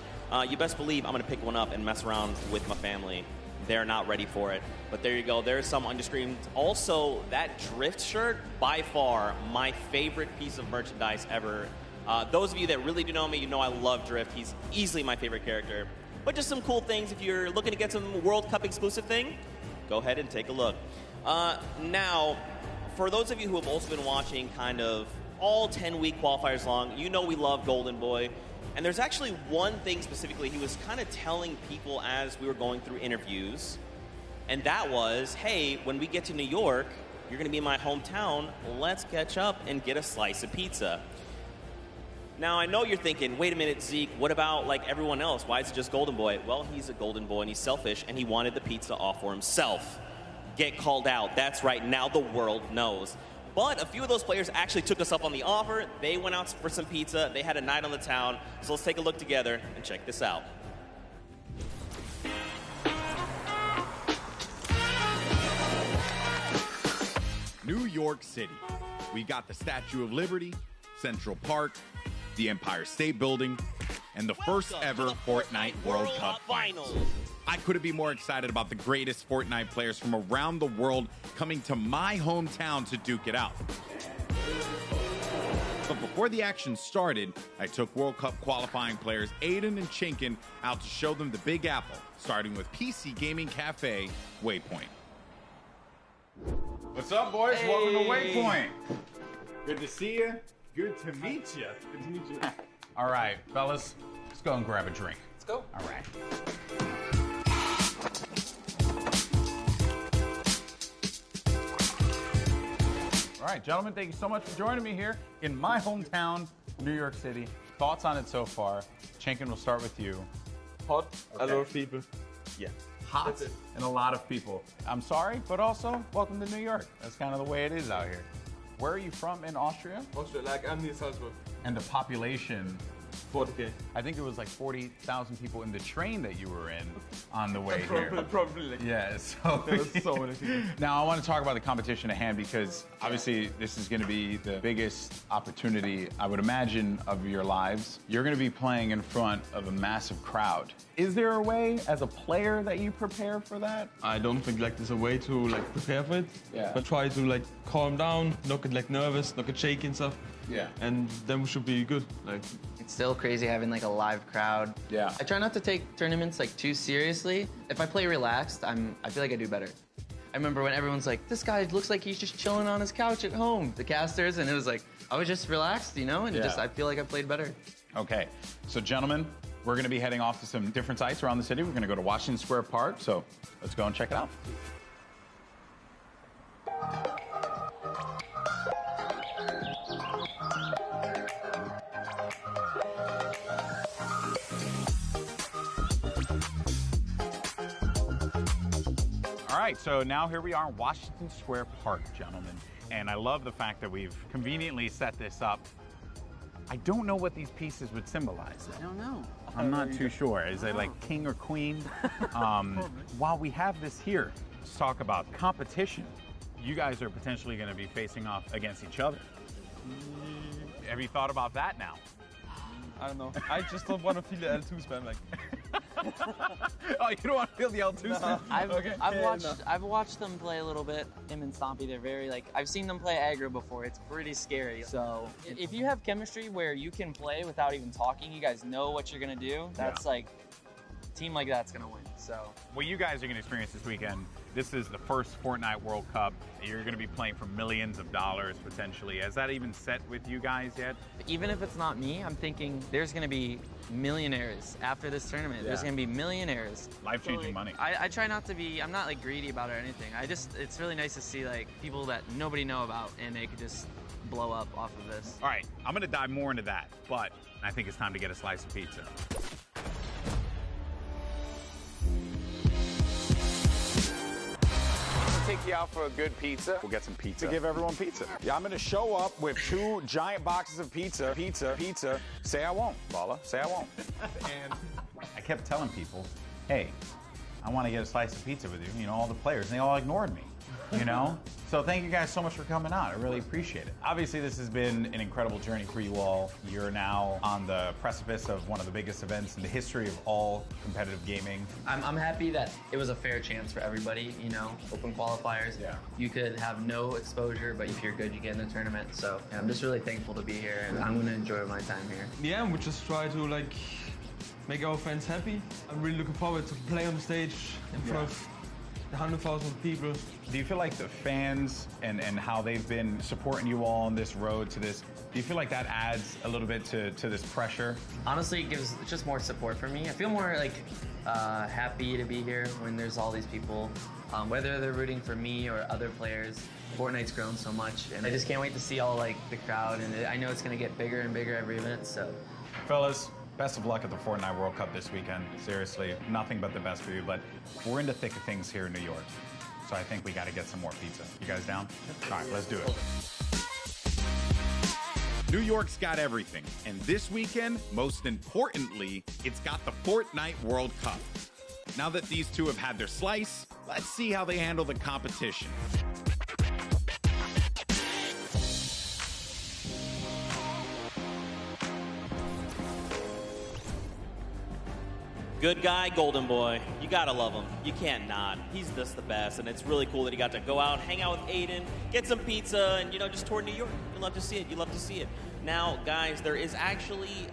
You best believe I'm going to pick one up and mess around with my family. They're not ready for it. But there you go. There's some on your screen. Also, that Drift shirt, by far, my favorite piece of merchandise ever. Those of you that really do know me, you know I love Drift. He's easily my favorite character. But just some cool things. If you're looking to get some World Cup exclusive thing, go ahead and take a look. Now, for those of you who have also been watching kind of all 10-week qualifiers long, you know we love Golden Boy. And there's actually one thing specifically he was kind of telling people as we were going through interviews. And that was, hey, when we get to New York, you're going to be in my hometown. Let's catch up and get a slice of pizza. Now, I know you're thinking, wait a minute, Zeke, what about like everyone else? Why is it just Golden Boy? Well, he's a Golden Boy and he's selfish and he wanted the pizza all for himself. Get called out. That's right. Now the world knows. But a few of those players actually took us up on the offer. They went out for some pizza. They had a night on the town. So let's take a look together and check this out. New York City. We got the Statue of Liberty, Central Park, the Empire State Building, and the first ever Fortnite World Cup Finals. I couldn't be more excited about the greatest Fortnite players from around the world coming to my hometown to duke it out. But before the action started, I took World Cup qualifying players Aiden and Chinkin out to show them the Big Apple, starting with PC Gaming Cafe, Waypoint. What's up, boys? Hey. Welcome to Waypoint. Good to see you. Good to meet you. Good to meet you. All right, fellas, let's go and grab a drink. Let's go. All right. All right, gentlemen, thank you so much for joining me here in my hometown, New York City. Thoughts on it so far? Chinkin, we'll start with you. Hot, a lot of people. Yeah. Hot and a lot of people. I'm sorry, but also, welcome to New York. That's kind of the way it is out here. Where are you from in Austria? Austria, like I'm near Salzburg. And the population 40K. I think there was like 40,000 people in the train that you were in on the way here. Probably. Yeah, so There was so many people. now I want to talk about the competition at hand because obviously this is going to be the biggest opportunity, I would imagine, of your lives. You're going to be playing in front of a massive crowd. Is there a way as a player that you prepare for that? I don't think like there's a way to like prepare for it. Yeah. But try to like calm down, not get like nervous, not get shaky and stuff. Yeah. And then we should be good. Like. It's still crazy having like a live crowd. Yeah. I try not to take tournaments like too seriously. If I play relaxed, I feel like I do better. I remember when everyone's like, this guy looks like he's just chilling on his couch at home, the casters, and it was like, I was just relaxed, you know, and I feel like I played better. Okay, so gentlemen, we're going to be heading off to some different sites around the city. We're going to go to Washington Square Park, so let's go and check it out. All right, so now here we are in Washington Square Park, gentlemen. And I love the fact that we've conveniently set this up. I don't know what these pieces would symbolize. I don't know. I'm not too sure. Is it like king or queen? While we have this here, let's talk about competition. You guys are potentially going to be facing off against each other. Have you thought about that now? I don't know. I just don't want to feel the L2 spam like. Oh, you don't want to feel the L2 spam? I've watched them play a little bit. Him and Stompy, they're very like, I've seen them play aggro before. It's pretty scary. So if you have chemistry where you can play without even talking, you guys know what you're gonna do. That's like, a team like that's gonna win. So what you guys are going to experience this weekend, this is the first Fortnite World Cup. You're going to be playing for millions of dollars potentially. Has that even set with you guys yet? even if it's not me, I'm thinking there's gonna be millionaires after this tournament. There's gonna be millionaires. Life-changing money. I try not to be, I'm not like greedy about it or anything. It's really nice to see like people that nobody know about and they could just blow up off of this. All right, I'm going to dive more into that, but I think it's time to get a slice of pizza. Take you out for a good pizza. We'll get some pizza. To give everyone pizza. Yeah, I'm gonna show up with 2 giant boxes of pizza. Pizza. Say I won't, Bala. Say I won't. And I kept telling people, hey, I want to get a slice of pizza with you. You know, all the players, and they all ignored me. You know? So thank you guys so much for coming out. I really appreciate it. Obviously, this has been an incredible journey for you all. You're now on the precipice of one of the biggest events in the history of all competitive gaming. I'm happy that it was a fair chance for everybody, you know, open qualifiers. Yeah. You could have no exposure, but if you're good, you get in the tournament. So I'm just really thankful to be here, and I'm going to enjoy my time here. Yeah, we just try to like make our fans happy. I'm really looking forward to play on the stage in front of 100,000 people. Do you feel like the fans and how they've been supporting you all on this road to this, do you feel like that adds a little bit to this pressure? Honestly, it gives just more support for me. I feel more like happy to be here when there's all these people, whether they're rooting for me or other players. Fortnite's grown so much, and I just can't wait to see all like the crowd, and I know it's gonna get bigger and bigger every event, so. Fellas, best of luck at the Fortnite World Cup this weekend. Seriously, nothing but the best for you, but we're in the thick of things here in New York. So I think we got to get some more pizza. You guys down? All right, let's do it. New York's got everything, and this weekend, most importantly, it's got the Fortnite World Cup. Now that these two have had their slice, let's see how they handle the competition. Good guy, golden boy. You gotta love him. You can't not. He's just the best, and it's really cool that he got to go out, hang out with Aiden, get some pizza, and, you know, just tour New York. You love to see it. You love to see it. Now, guys, there is actually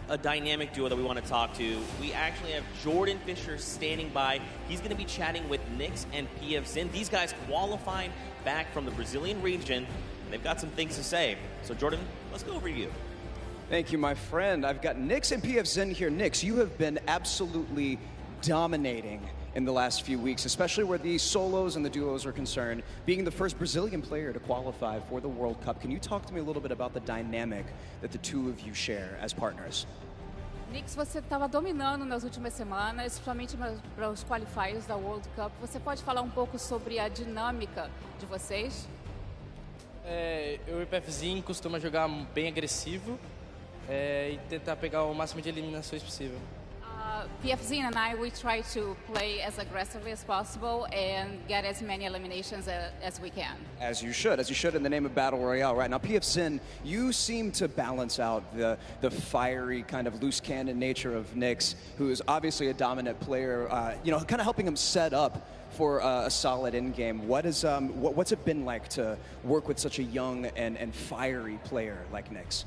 a dynamic duo that we want to talk to. We actually have Jordan Fisher standing by. He's going to be chatting with Nix and PF Zin. These guys qualified back from the Brazilian region, and they've got some things to say. So, Jordan, let's go over to you. Thank you, my friend. I've got Nix and PF Zin here. Nix, you have been absolutely dominating in the last few weeks, especially where the solos and the duos are concerned, being the first Brazilian player to qualify for the World Cup. Can you talk to me a little bit about the dynamic that the two of you share as partners? Nix, você estava dominando nas últimas semanas, principalmente para os qualifiers da World Cup. Você pode falar um pouco sobre a dinâmica de vocês? Eu e o PFzinho costuma jogar bem agressivo. e tentar pegar o máximo de eliminações possível. PFZ and I, we try to play as aggressively as possible and get as many eliminations as we can. As you should in the name of Battle Royale, right? Now, PFZ, you seem to balance out the fiery kind of loose cannon nature of Nyx, who is obviously a dominant player, kind of helping him set up for a solid in-game. What's it been like to work with such a young and fiery player like Nyx?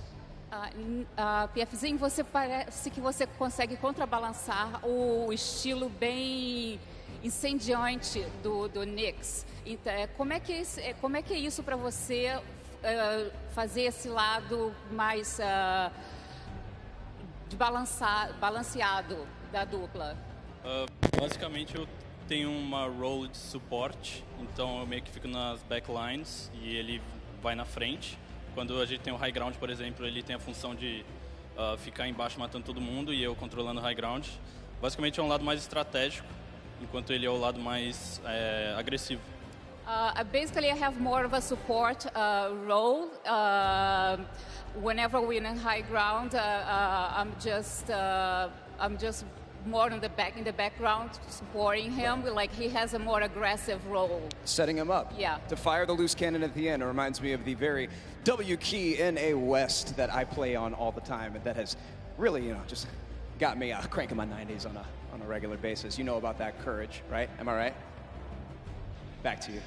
PFzinho, você parece que você consegue contrabalançar o estilo bem incendiante do Nyx. Então, como é que é isso para você fazer esse lado mais balanceado da dupla? Basicamente eu tenho uma role de suporte, então eu meio que fico nas backlines e ele vai na frente. Quando a gente tem o high ground, por exemplo, ele tem a função de ficar embaixo matando todo mundo e eu controlando o high ground. Basicamente é um lado mais estratégico, enquanto ele é o lado mais agressivo. Basically, I have more of a support role. Whenever we're in high ground, I'm just more in the background, supporting him. Like he has a more aggressive role. Setting him up. Yeah. To fire the loose cannon at the end. It reminds me of the very W key in a West that I play on all the time, and that has really, just got me cranking my 90s on a regular basis. You know about that courage, right? Am I right? Back to you.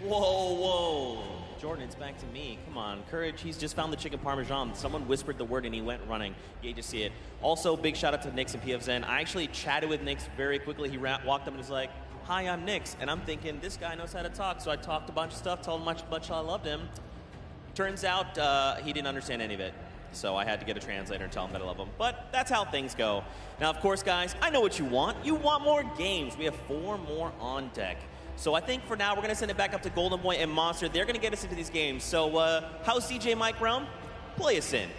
Whoa. Jordan, it's back to me. Come on, Courage, he's just found the chicken parmesan. Someone whispered the word and he went running. You hate to see it. Also, big shout out to Nyx and PFZ. I actually chatted with Nyx very quickly. He walked up and was like, "Hi, I'm Nyx." And I'm thinking, this guy knows how to talk. So I talked a bunch of stuff, told him how much I loved him. Turns out he didn't understand any of it. So I had to get a translator and tell him that I love him. But that's how things go. Now, of course, guys, I know what you want. You want more games. We have 4 more on deck. So I think for now, we're going to send it back up to Golden Boy and Monster. They're going to get us into these games. So how's DJ Mike Realm? Play us in.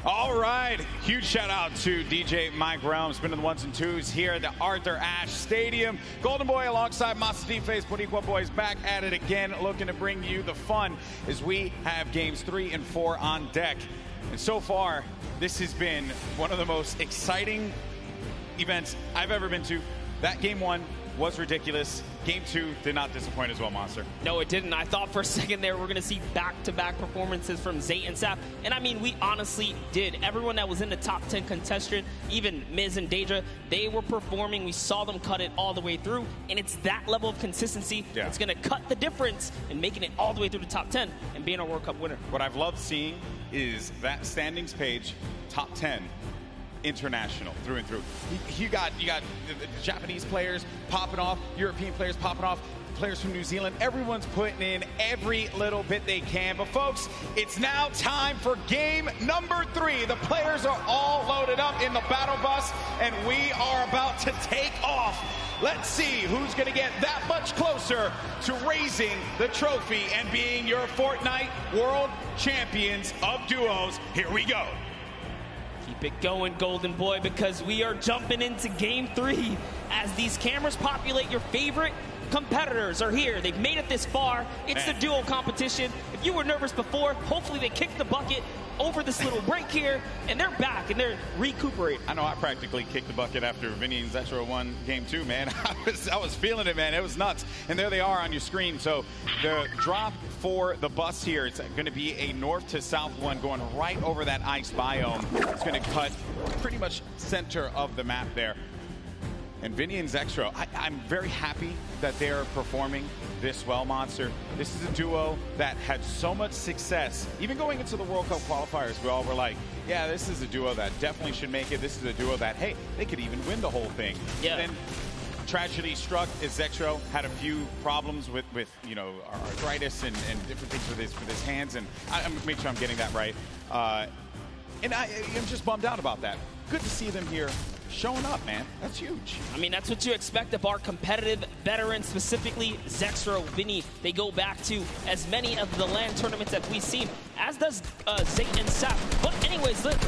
All right, huge shout out to DJ Mike Realm, spinning the 1s and 2s here at the Arthur Ashe Stadium. Golden Boy alongside Master D-Face, Boricua Boys back at it again, looking to bring you the fun as we have games 3 and 4 on deck. And so far, this has been one of the most exciting events I've ever been to. That game 1 was ridiculous. Game 2 did not disappoint as well, Monster. No, it didn't. I thought for a second there we're going to see back-to-back performances from Zay and Saf. And I mean, we honestly did. Everyone that was in the top 10 contestant, even Miz and Deidre, they were performing. We saw them cut it all the way through. And it's that level of consistency that's going to cut the difference in making it all the way through the top 10 and being a World Cup winner. What I've loved seeing is that standings page, top 10. International through and through. You got the Japanese players popping off, European players popping off, players from New Zealand. Everyone's putting in every little bit they can. But folks, it's now time for game number 3. The players are all loaded up in the battle bus, and we are about to take off. Let's see who's going to get that much closer to raising the trophy and being your Fortnite World Champions of Duos. Here we go. Keep it going, Golden Boy, because we are jumping into game 3 as these cameras populate. Your favorite competitors are here. They've made it this far. It's the duo competition. If you were nervous before, hopefully they kicked the bucket over this little break here, and they're back, and they're recuperating. I know I practically kicked the bucket after Vinny and Zexro won game 2, man. I was feeling it, man. It was nuts. And there they are on your screen. So the drop for the bus here, it's going to be a north to south one going right over that ice biome. It's going to cut pretty much center of the map there. And Vinny and Zexro, I'm very happy that they're performing this well, Monster. This is a duo that had so much success. Even going into the World Cup qualifiers, we all were like, yeah, this is a duo that definitely should make it. This is a duo that, hey, they could even win the whole thing. Yeah. Then tragedy struck as Zexro had a few problems with you know, arthritis and different things with his hands, and I'm make sure I'm getting that right. And I'm just bummed out about that. Good to see them here showing up, man. That's huge. I mean, that's what you expect of our competitive veterans, specifically Zexro, Vinny. They go back to as many of the LAN tournaments that we've seen, as does Zay and Sap. But anyways, look,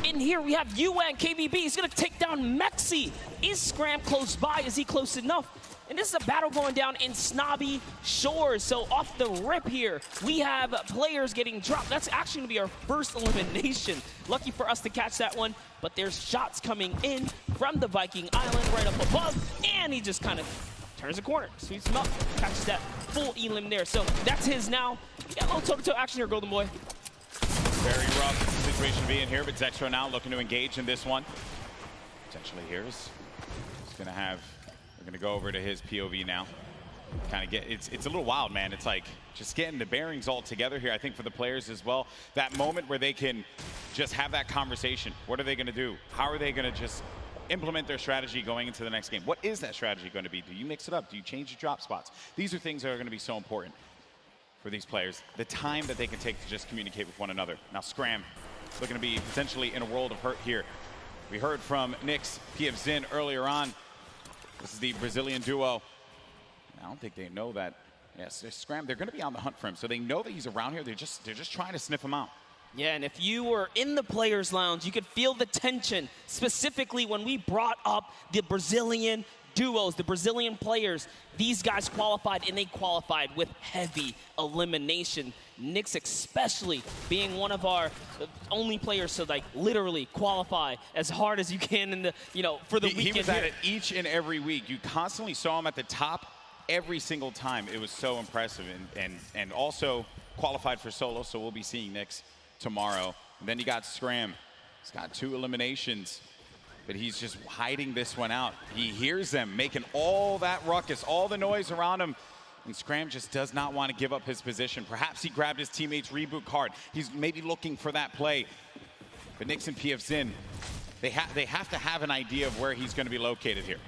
in here we have UN KBB. He's going to take down Mexi. Is Scram close by? Is he close enough? And this is a battle going down in Snobby Shores. So off the rip here, we have players getting dropped. That's actually going to be our first elimination. Lucky for us to catch that one. But there's shots coming in from the Viking Island right up above. And he just kind of turns the corner, sweeps him up, catches that full elim there. So that's his now. We got a little toe-to-toe action here, Golden Boy. Very rough situation to be in here, but Zexro now looking to engage in this one. Potentially here is going to have... We're going to go over to his POV now. Kind of get, it's a little wild, man. It's like just getting the bearings all together here, I think, for the players as well. That moment where they can just have that conversation. What are they going to do? How are they going to just implement their strategy going into the next game? What is that strategy going to be? Do you mix it up? Do you change your drop spots? These are things that are going to be so important for these players. The time that they can take to just communicate with one another. Now, Scram looking to be potentially in a world of hurt here. We heard from Nyx, PF Zin earlier on. This is the Brazilian duo. I don't think they know that. Yes, Scram, they're going to be on the hunt for him, so they know that he's around here. They're just trying to sniff him out. Yeah, and if you were in the players' lounge, you could feel the tension, specifically when we brought up the Brazilian duos, the Brazilian players. These guys qualified, and they qualified with heavy elimination. Nyx especially being one of our only players to like literally qualify as hard as you can in the, you know, for the weekend. He was at it each and every week. You constantly saw him at the top every single time. It was so impressive, and also qualified for solo, so we'll be seeing Nyx tomorrow. And then you got Scram. He's got 2 eliminations, but he's just hiding this one out. He hears them making all that ruckus, all the noise around him. And Scram just does not want to give up his position. Perhaps he grabbed his teammate's reboot card. He's maybe looking for that play. But Nyx and PF Zin, they have to have an idea of where he's going to be located here.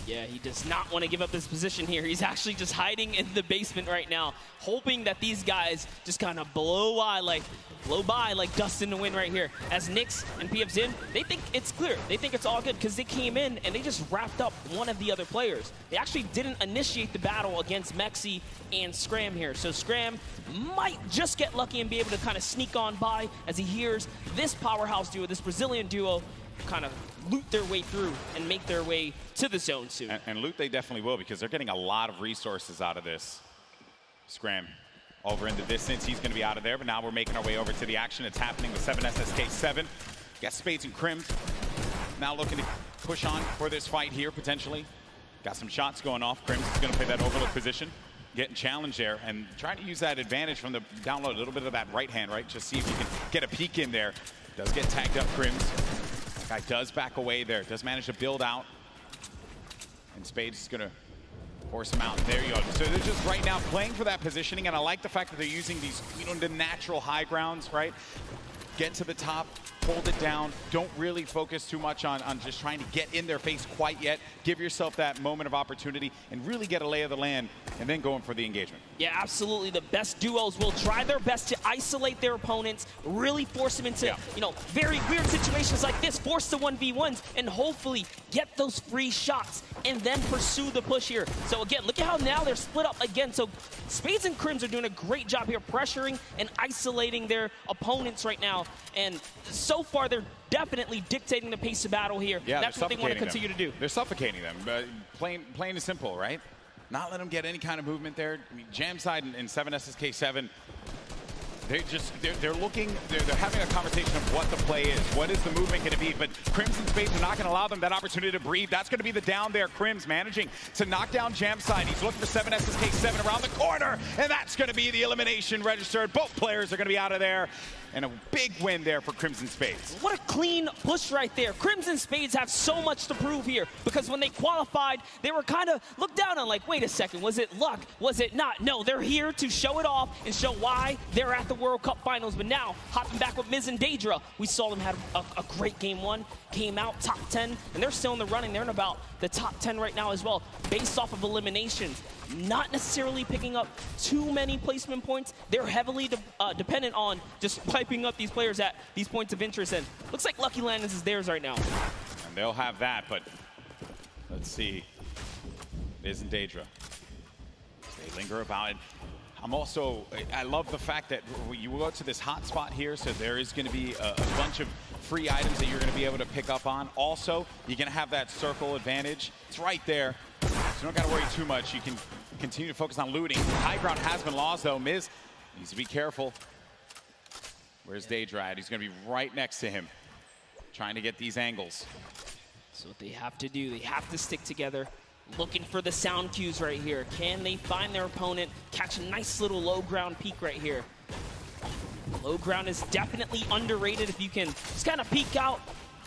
Yeah, he does not want to give up his position here. He's actually just hiding in the basement right now, hoping that these guys just kind of blow by like dust in the wind right here. As Nyx and PF Zin, they think it's clear. They think it's all good because they came in and they just wrapped up one of the other players. They actually didn't initiate the battle against Mexi and Scram here. So Scram might just get lucky and be able to kind of sneak on by as he hears this powerhouse duo, this Brazilian duo, kind of loot their way through and make their way to the zone soon. And loot they definitely will, because they're getting a lot of resources out of this. Scram over in the distance. He's going to be out of there, but now we're making our way over to the action. It's happening with 7SSK7. Got Spades and Crims now looking to push on for this fight here, potentially. Got some shots going off. Crims is going to play that overlook position, getting challenged there, and trying to use that advantage from the down low, a little bit of that right hand, right? Just see if he can get a peek in there. Does get tagged up, Crims. Guy does back away there, does manage to build out. And Spades is gonna force him out. There you go. So they're just right now playing for that positioning, and I like the fact that they're using these, you know, the natural high grounds, right? Get to the top, hold it down. Don't really focus too much on just trying to get in their face quite yet. Give yourself that moment of opportunity and really get a lay of the land, and then going for the engagement. Yeah, absolutely. The best duos will try their best to isolate their opponents, really force them into, you know, very weird situations like this, force the 1v1s, and hopefully get those free shots, and then pursue the push here. So again, look at how now they're split up again. So Spades and Crims are doing a great job here, pressuring and isolating their opponents right now. And so far, they're definitely dictating the pace of battle here. Yeah, that's what they want to continue to do. They're suffocating them. Plain and simple, right? Not let them get any kind of movement there. I mean, Jamside and 7SSK7, they're having a conversation of what the play is. What is the movement going to be? But Crims and Spades are not going to allow them that opportunity to breathe. That's going to be the down there. Crims managing to knock down Jamside. He's looking for 7SSK7 around the corner, and that's going to be the elimination registered. Both players are going to be out of there. And a big win there for Crimson Spades. What a clean push right there. Crimson Spades have so much to prove here because when they qualified, they were kind of looked down on like, wait a second, was it luck? Was it not? No, they're here to show it off and show why they're at the World Cup Finals. But now, hopping back with Miz and Daedra, we saw them have a great game one, came out top 10, and they're still in the running. They're in about the top 10 right now as well, based off of eliminations. Not necessarily picking up too many placement points. They're heavily dependent on just piping up these players at these points of interest, and looks like Lucky Landers is theirs right now. And they'll have that, but let's see. Miz and Daedra. They linger about it. I love the fact that you go to this hot spot here, so there is going to be a bunch of free items that you're going to be able to pick up on. Also, you're going to have that circle advantage. It's right there, so you don't got to worry too much. You can continue to focus on looting. High ground has been lost, though. Miz needs to be careful. Where's Daedra at? He's going to be right next to him, trying to get these angles. So what they have to do, they have to stick together. Looking for the sound cues right here. Can they find their opponent? Catch a nice little low ground peek right here. Low ground is definitely underrated. If you can just kind of peek out,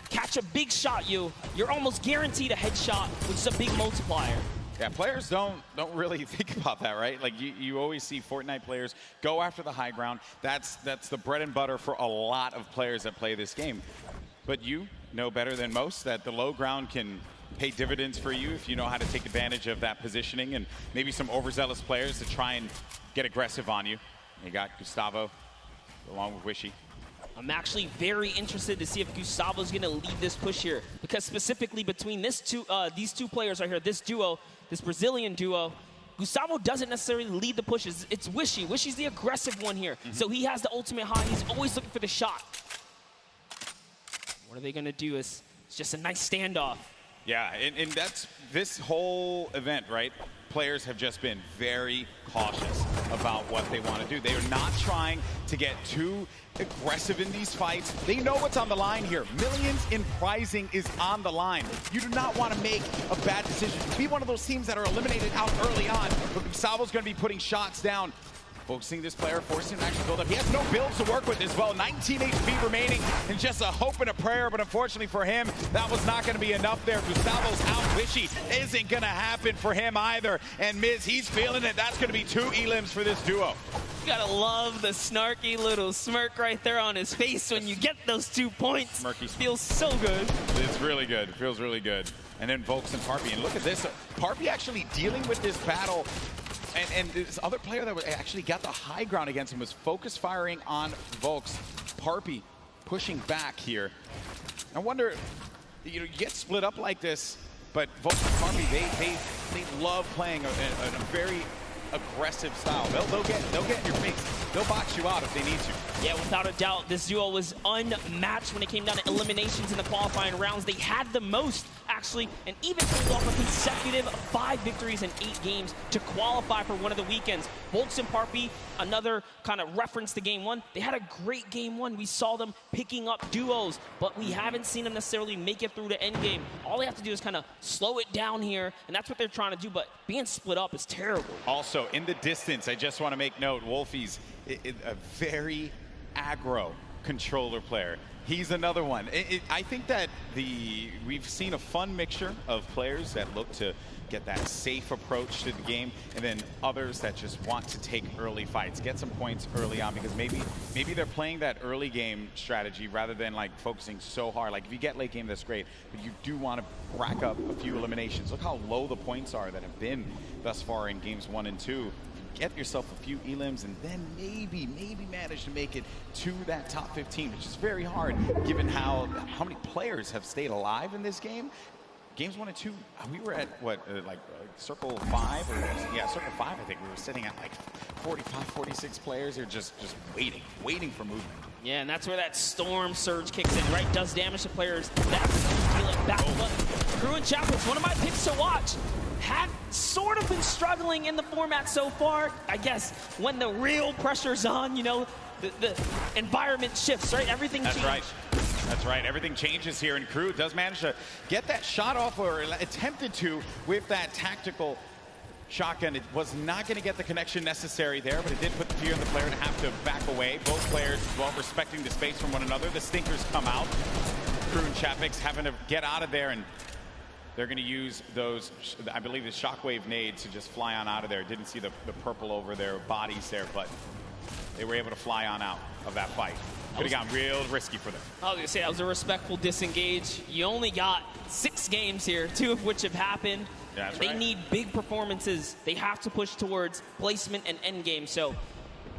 catch a big shot, you're almost guaranteed a headshot, which is a big multiplier. Yeah, players don't really think about that, right? Like you always see Fortnite players go after the high ground. That's the bread and butter for a lot of players that play this game. But you know better than most that the low ground can pay dividends for you if you know how to take advantage of that positioning, and maybe some overzealous players to try and get aggressive on you. You got Gustavo along with Wishy. I'm actually very interested to see if Gustavo's going to lead this push here, because specifically between these two players right here, this duo, this Brazilian duo, Gustavo doesn't necessarily lead the pushes. It's Wishy. Wishy's the aggressive one here. So he has the ultimate high. He's always looking for the shot. What are they going to do? It's just a nice standoff. Yeah, and that's this whole event, right? Players have just been very cautious about what they want to do. They are not trying to get too aggressive in these fights. They know what's on the line here. Millions in prizing is on the line. You do not want to make a bad decision. Be one of those teams that are eliminated out early on, but Gustavo's going to be putting shots down. Focusing this player, forcing him to actually build up. He has no builds to work with as well. 19 HP remaining, and just a hope and a prayer, but unfortunately for him, that was not going to be enough there. Gustavo's out. Wishy isn't going to happen for him either. And Miz, he's feeling it. That's going to be 2 elims for this duo. You gotta love the snarky little smirk right there on his face when you get those 2 points. Smirky. Feels so good. It's really good. It feels really good. And then Volks and Parpy. And look at this. Parpy actually dealing with this battle. And this other player that actually got the high ground against him was focus firing on Volks. Parpy pushing back here. I wonder, you get split up like this, but Volks and Parpy, they love playing a very aggressive style. They'll get in your face. They'll box you out if they need to. Yeah, without a doubt, this duo was unmatched when it came down to eliminations in the qualifying rounds. They had the most, actually, and even pulled off a consecutive 5 victories in 8 games to qualify for one of the weekends. Volks and Parpy, another kind of reference to game 1. They had a great game 1. We saw them picking up duos, but we haven't seen them necessarily make it through the end game. All they have to do is kind of slow it down here, and that's what they're trying to do, but being split up is terrible. Also, in the distance, I just want to make note, Wolfie's a very aggro controller player. He's another one. I think that we've seen a fun mixture of players that look to get that safe approach to the game, and then others that just want to take early fights, get some points early on, because maybe they're playing that early game strategy rather than like focusing so hard. Like if you get late game, that's great, but you do want to rack up a few eliminations. Look how low the points are that have been thus far in games 1 and 2. Get yourself a few elims and then maybe manage to make it to that top 15, which is very hard given how many players have stayed alive in this game. Games 1 and 2, we were at what, like circle 5, or yeah, circle 5. I think we were sitting at like 45, 46 players. They're just waiting for movement. Yeah, and that's where that storm surge kicks in, right? Does damage to players. That's feeling back. But Crew and Chapels, one of my picks to watch, have sort of been struggling in the format so far. I guess when the real pressure's on, the environment shifts, right? Everything changes. That's right. That's right. Everything changes here, and Crew does manage to get that shot off, or attempted to, with that tactical shotgun. It was not going to get the connection necessary there, but it did put the fear in the player to have to back away. Both players, well, respecting the space from one another. The stinkers come out. Crew and Chapix having to get out of there, and they're going to use those, I believe, the shockwave nades to just fly on out of there. Didn't see the purple over their bodies there, but they were able to fly on out of that fight. Could have gotten real risky for them. I was going to say, that was a respectful disengage. You only got 6 games here, 2 of which have happened. Yeah, they need big performances. They have to push towards placement and end game. So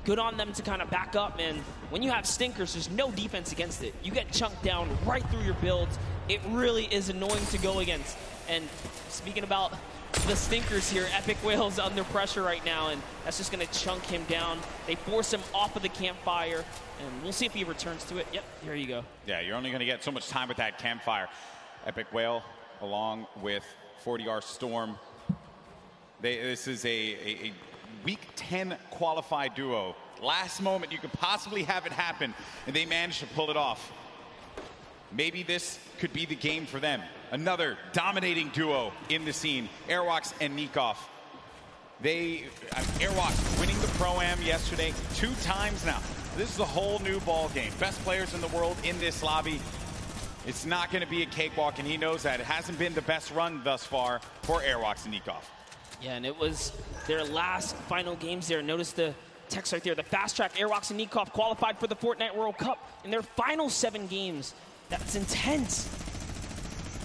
good on them to kind of back up. And when you have stinkers, there's no defense against it. You get chunked down right through your builds. It really is annoying to go against. And speaking about the stinkers here, Epic Whale's under pressure right now, and that's just going to chunk him down. They force him off of the campfire, and we'll see if he returns to it. Yep, here you go. Yeah, you're only going to get so much time with that campfire. Epic Whale along with 40R Storm. This is a Week 10 qualified duo. Last moment you could possibly have it happen, and they managed to pull it off. Maybe this could be the game for them. Another dominating duo in the scene, Airwalks and Nikov. Airwalks winning the Pro-Am yesterday 2 times now. This is a whole new ball game. Best players in the world in this lobby. It's not going to be a cakewalk, and he knows that. It hasn't been the best run thus far for Airwalks and Nikov. Yeah, and it was their last final games there. Notice the text right there. The fast track, Airwalks and Nikov qualified for the Fortnite World Cup in their final 7 games. That's intense.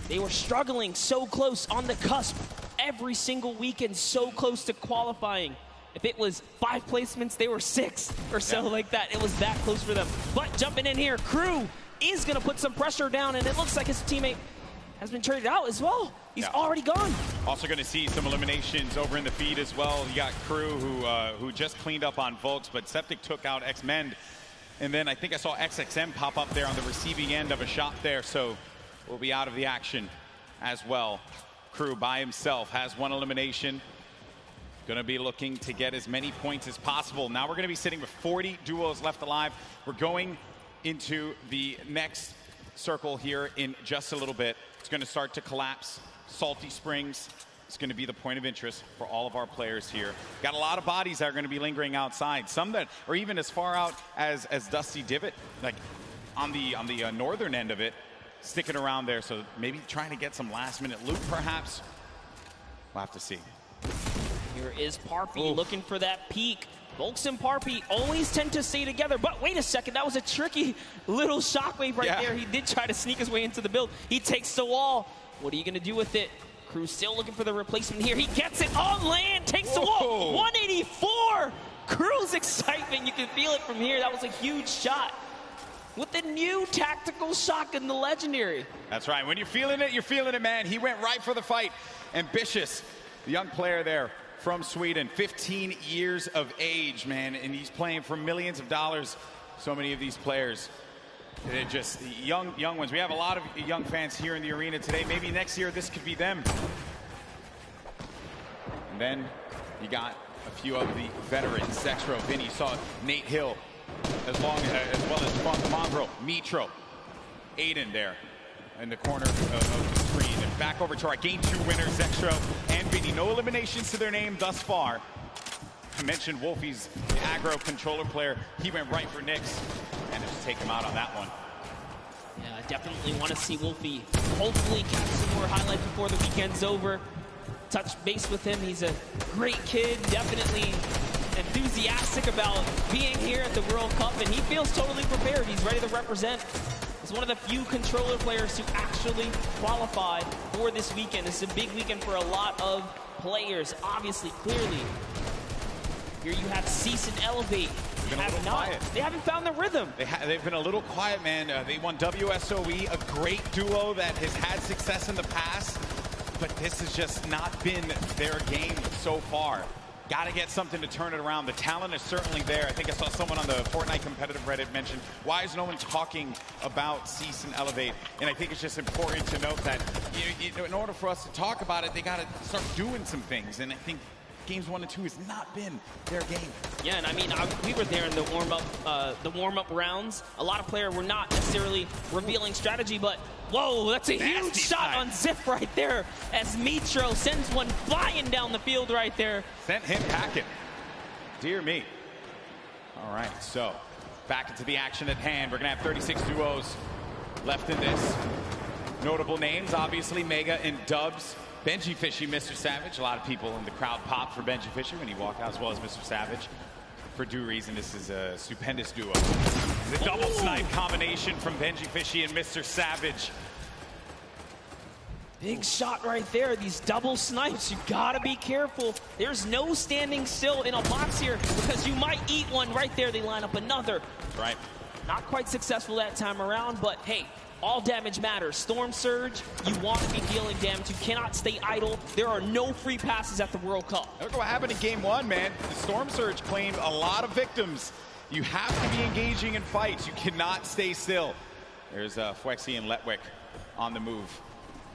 They were struggling so close on the cusp every single weekend, so close to qualifying. If it was 5 placements, they were 6 or so like that. It was that close for them. But jumping in here, Crew is going to put some pressure down, and it looks like his teammate has been traded out as well. He's already gone. Also going to see some eliminations over in the feed as well. You got Crew who just cleaned up on Volks, but Septic took out X-Mend. And then I think I saw XXM pop up there on the receiving end of a shot there, so will be out of the action as well. Crew by himself has 1 elimination. Going to be looking to get as many points as possible. Now we're going to be sitting with 40 duos left alive. We're going into the next circle here in just a little bit. It's going to start to collapse. Salty Springs is going to be the point of interest for all of our players here. Got a lot of bodies that are going to be lingering outside. Some that are even as far out as Dusty Divot, like on the northern end of it, sticking around there. So maybe trying to get some last-minute loot, perhaps. We'll have to see. Here is Parpy looking for that peak. Volks and Parpy always tend to stay together, but wait a second, that was a tricky little shockwave right there. He did try to sneak his way into the build. He takes the wall. What are you going to do with it? Crew still looking for the replacement here. He gets it on land, takes the wall. 184! Crew's excitement, you can feel it from here. That was a huge shot. With the new tactical shotgun, the legendary. That's right. When you're feeling it, man. He went right for the fight. Ambitious, the young player there from Sweden, 15 years of age, man, and he's playing for millions of dollars. So many of these players, they're just young ones. We have a lot of young fans here in the arena today. Maybe next year this could be them. And then you got a few of the veterans. Zexro, Vinny, saw Nate Hill, as well as Funk Mongrel, Mitro, Aiden there in the corner of the screen. And back over to our Game 2 winners, Zexro and Vinny. No eliminations to their name thus far. I mentioned Wolfie's the aggro controller player. He went right for Nyx and just take him out on that one. Yeah, I definitely want to see Wolfie hopefully catch some more highlights before the weekend's over. Touch base with him. He's a great kid, definitely enthusiastic about being here at the World Cup, and he feels totally prepared. He's ready to represent. He's one of the few controller players who actually qualify for this weekend. This is a big weekend for a lot of players, obviously, clearly. Here you have Cease and Elevate. They haven't found the rhythm. They've been a little quiet, man. They won WSOE, a great duo that has had success in the past, but this has just not been their game so far. Got to get something to turn it around. The talent is certainly there. I think I saw someone on the Fortnite competitive Reddit mention, why is no one talking about Cease and Elevate? And I think it's just important to note that in order for us to talk about it, they got to start doing some things. And I think games 1 and 2 has not been their game. Yeah, and I mean, we were there in the warm-up rounds. A lot of players were not necessarily revealing strategy, but whoa, that's a huge shot on Ziff right there as Mitro sends one flying down the field right there. Sent him packing. Dear me. All right, so back into the action at hand. We're going to have 36 duos left in this. Notable names, obviously, Mega and Dubs. Benji Fishy, Mr. Savage. A lot of people in the crowd popped for Benji Fishy when he walked out, as well as Mr. Savage. For due reason, this is a stupendous duo. The double snipe combination from Benji Fishy and Mr. Savage. Big shot right there. These double snipes, you gotta be careful. There's no standing still in a box here because you might eat one right there. They line up another. Right. Not quite successful that time around, but hey, all damage matters. Storm Surge, you want to be dealing damage. You cannot stay idle. There are no free passes at the World Cup. Look what happened in game 1, man. The Storm Surge claimed a lot of victims. You have to be engaging in fights. You cannot stay still. There's Fwexy and Letwick on the move.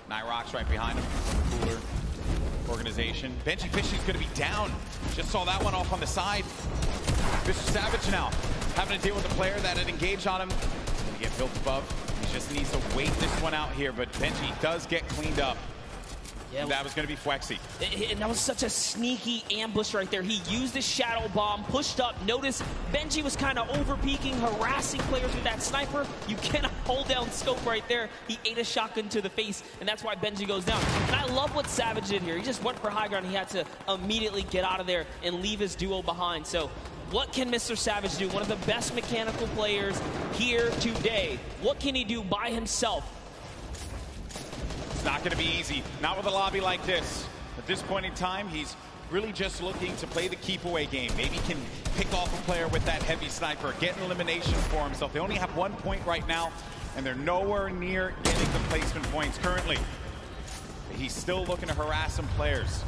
Nyrox right behind him. Cooler organization. Benji Fishy's going to be down. Just saw that one off on the side. Mr. Savage now having to deal with a player that had engaged on him. Going to get built above. He just needs to wait this one out here, but Benji does get cleaned up. Yeah, that was going to be Fwexy. And that was such a sneaky ambush right there. He used his shadow bomb, pushed up. Notice Benji was kind of over-peeking, harassing players with that sniper. You cannot hold down scope right there. He ate a shotgun to the face, and that's why Benji goes down. And I love what Savage did here. He just went for high ground. He had to immediately get out of there and leave his duo behind. So what can Mr. Savage do? One of the best mechanical players here today. What can he do by himself? It's not going to be easy. Not with a lobby like this. At this point in time, he's really just looking to play the keep away game. Maybe he can pick off a player with that heavy sniper, get an elimination for himself. They only have 1 point right now, and they're nowhere near getting the placement points currently. He's still looking to harass some players.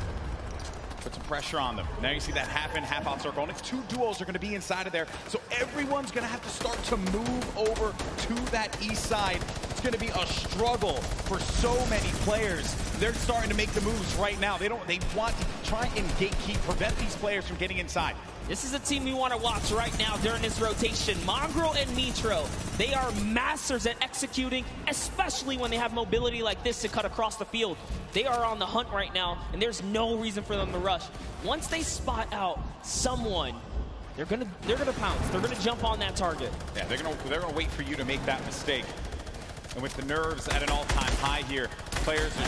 Put some pressure on them. Now you see that happen, half out circle. Only 2 duos are going to be inside of there. So everyone's going to have to start to move over to that east side. It's going to be a struggle for so many players. They're starting to make the moves right now. They want to try and gatekeep, prevent these players from getting inside. This is a team we want to watch right now during this rotation. Mongrel and Mitro, they are masters at executing, especially when they have mobility like this to cut across the field. They are on the hunt right now, and there's no reason for them to rush. Once they spot out someone, they're gonna pounce. They're gonna jump on that target. Yeah, they're gonna wait for you to make that mistake. And with the nerves at an all-time high here, players are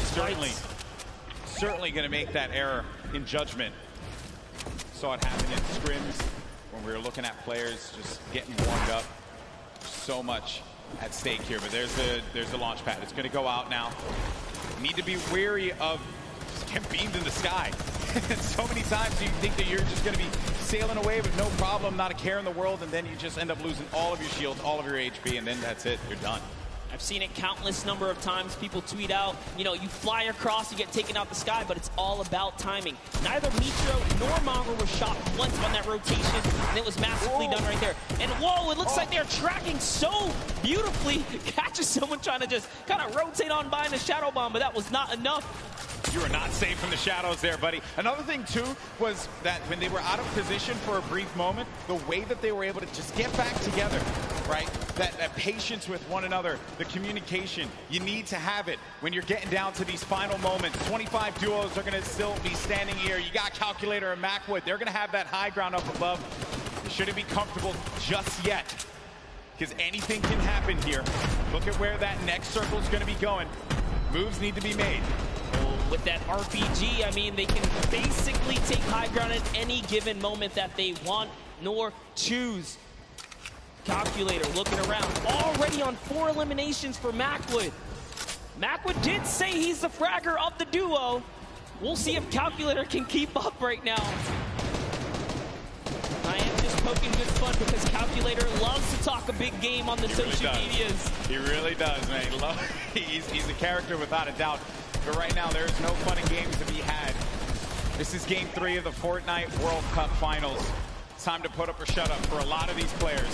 certainly gonna make that error in judgment. Saw it happen in scrims when we were looking at players just getting warmed up. So much at stake here, but there's the launch pad. It's going to go out now. Need to be wary of just getting beamed in the sky. So many times you think that you're just going to be sailing away with no problem, not a care in the world, and then you just end up losing all of your shields, all of your HP, and then that's it. You're done. I've seen it countless number of times. People tweet out, you know, you fly across, you get taken out the sky, but it's all about timing. Neither Mitro nor Mongrel was shot once on that rotation, and it was masterfully done right there. And whoa, it looks like they're tracking so beautifully. Catches someone trying to just kind of rotate on by in a shadow bomb, but that was not enough. You are not safe from the shadows there, buddy. Another thing, too, was that when they were out of position for a brief moment, the way that they were able to just get back together, right? That patience with one another, the communication, you need to have it when you're getting down to these final moments. 25 duos are going to still be standing here. You got Calculator and Macwood. They're going to have that high ground up above. They shouldn't be comfortable just yet, because anything can happen here. Look at where that next circle is going to be going. Moves need to be made. With that RPG, I mean, they can basically take high ground at any given moment that they want nor choose. Calculator looking around, already on 4 eliminations for Macwood. Macwood did say he's the fragger of the duo. We'll see if Calculator can keep up right now. I am just poking good fun because Calculator loves to talk a big game on the social medias. He really does, man. He's a character without a doubt. But right now, there's no fun and games to be had. This is Game 3 of the Fortnite World Cup Finals. It's time to put up or shut up for a lot of these players.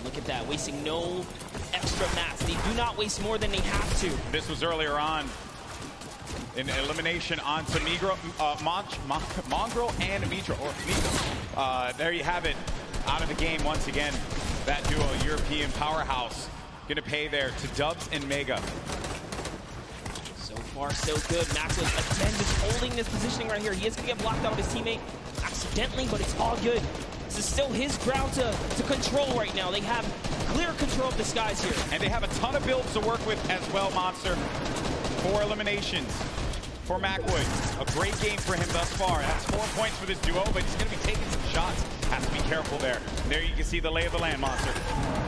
Look at that, wasting no extra mats. They do not waste more than they have to. This was earlier on. An elimination onto Mongrel and Migro. There you have it. Out of the game once again. That duo, European powerhouse, going to pay there to Dubs and Mega. So far, so good. Maxwell, again, just holding this positioning right here. He is going to get blocked out with his teammate accidentally, but it's all good. This is still his ground to control right now. They have clear control of the skies here. And they have a ton of builds to work with as well, Monster. 4 eliminations for Macwood. A great game for him thus far. That's 4 points for this duo, but he's going to be taking some shots. Has to be careful there. And there you can see the lay of the land, Monster.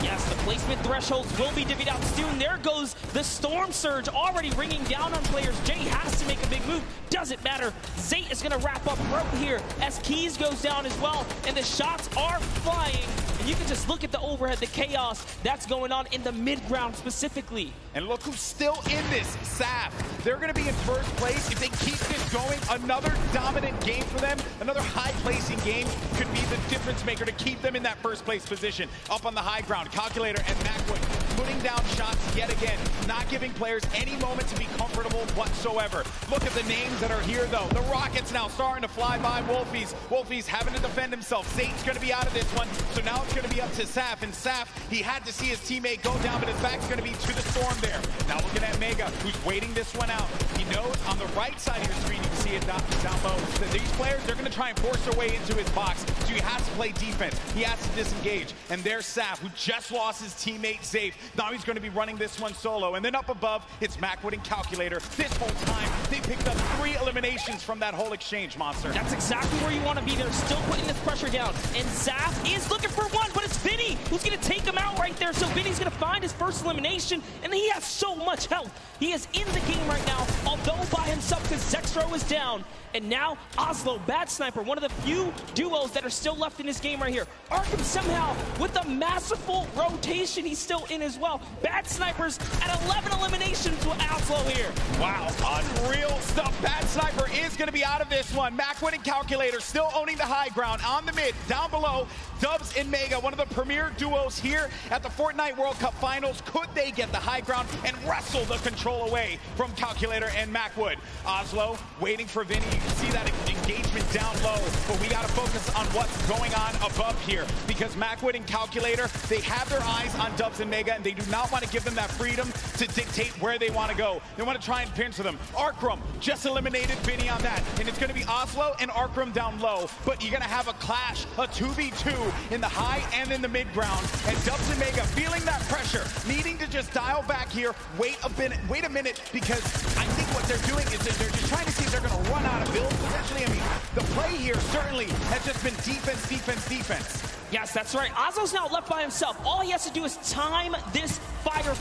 Yes, the placement thresholds will be divvied out soon. There goes the Storm Surge already ringing down on players. Jay has to make a big move. Doesn't matter. Zate is going to wrap up right here as Keys goes down as well. And the shots are flying. And you can just look at the overhead, the chaos that's going on in the mid-ground specifically. And look who's still in this, Saf. They're going to be in first place. If they keep this going, another dominant game for them, another high-placing game could be the difference maker to keep them in that first place position. Up on the high ground, Calculator and Macwood putting down shots yet again, not giving players any moment to be comfortable whatsoever. Look at the names that are here, though. The Rockets now starting to fly by Wolfies. Wolfies having to defend himself. Zate's going to be out of this one, so now it's going to be up to Saf. And Saf, he had to see his teammate go down, but his back's going to be to the Storm there. Now looking at Mega, who's waiting this one out. He knows on the right side of your screen, you can see it down low, that these players, they're going to try and force their way into his box, so he has to play defense. He has to disengage. And there's Saf, who just lost his teammate Zafe. Now he's going to be running this one solo. And then up above, it's Macwood and Calculator. This whole time, they picked up 3 eliminations from that whole exchange, Monster. That's exactly where you want to be. They're still putting this pressure down. And Zaf is looking for one, but it's Vinny who's going to take him out right there. So Vinny's going to find his first elimination, and he has so much health. He is in the game right now, although by himself, because Zextro is down. And now Oslo, Bad Sniper, one of the few duos that are still left in this game right here. Arkham somehow, with a masterful rotation, he's still in as well. Bad Snipers at 11 eliminations with Oslo here. Wow, unreal stuff. Bad Sniper is going to be out of this one. Macwood and Calculator still owning the high ground. On the mid, down below, Dubs and Mega, one of the premier duos here at the Fortnite World Cup Finals. Could they get the high ground and wrestle the control away from Calculator and Macwood? Oslo waiting for Vinny. You can see that engagement down low, but we got to focus on what's going on above here, because Macwood and Calculator, they have their eyes on Dubs and Mega, and they do not want to give them that freedom to dictate where they want to go. They want to try and pinch them. Arkram just eliminated Vinny on that, and it's going to be Oslo and Arkram down low, but you're going to have a clash, a 2v2 in the high and in the mid ground, and Dubs and Mega feeling that pressure, needing to just dial back here, wait a minute, because I think what they're doing is they're just trying to see if they're going to run out of builds potentially. I mean, the play here certainly has just been defense, defense, defense. Yes, that's right. Oslo's now left by himself. All he has to do is time this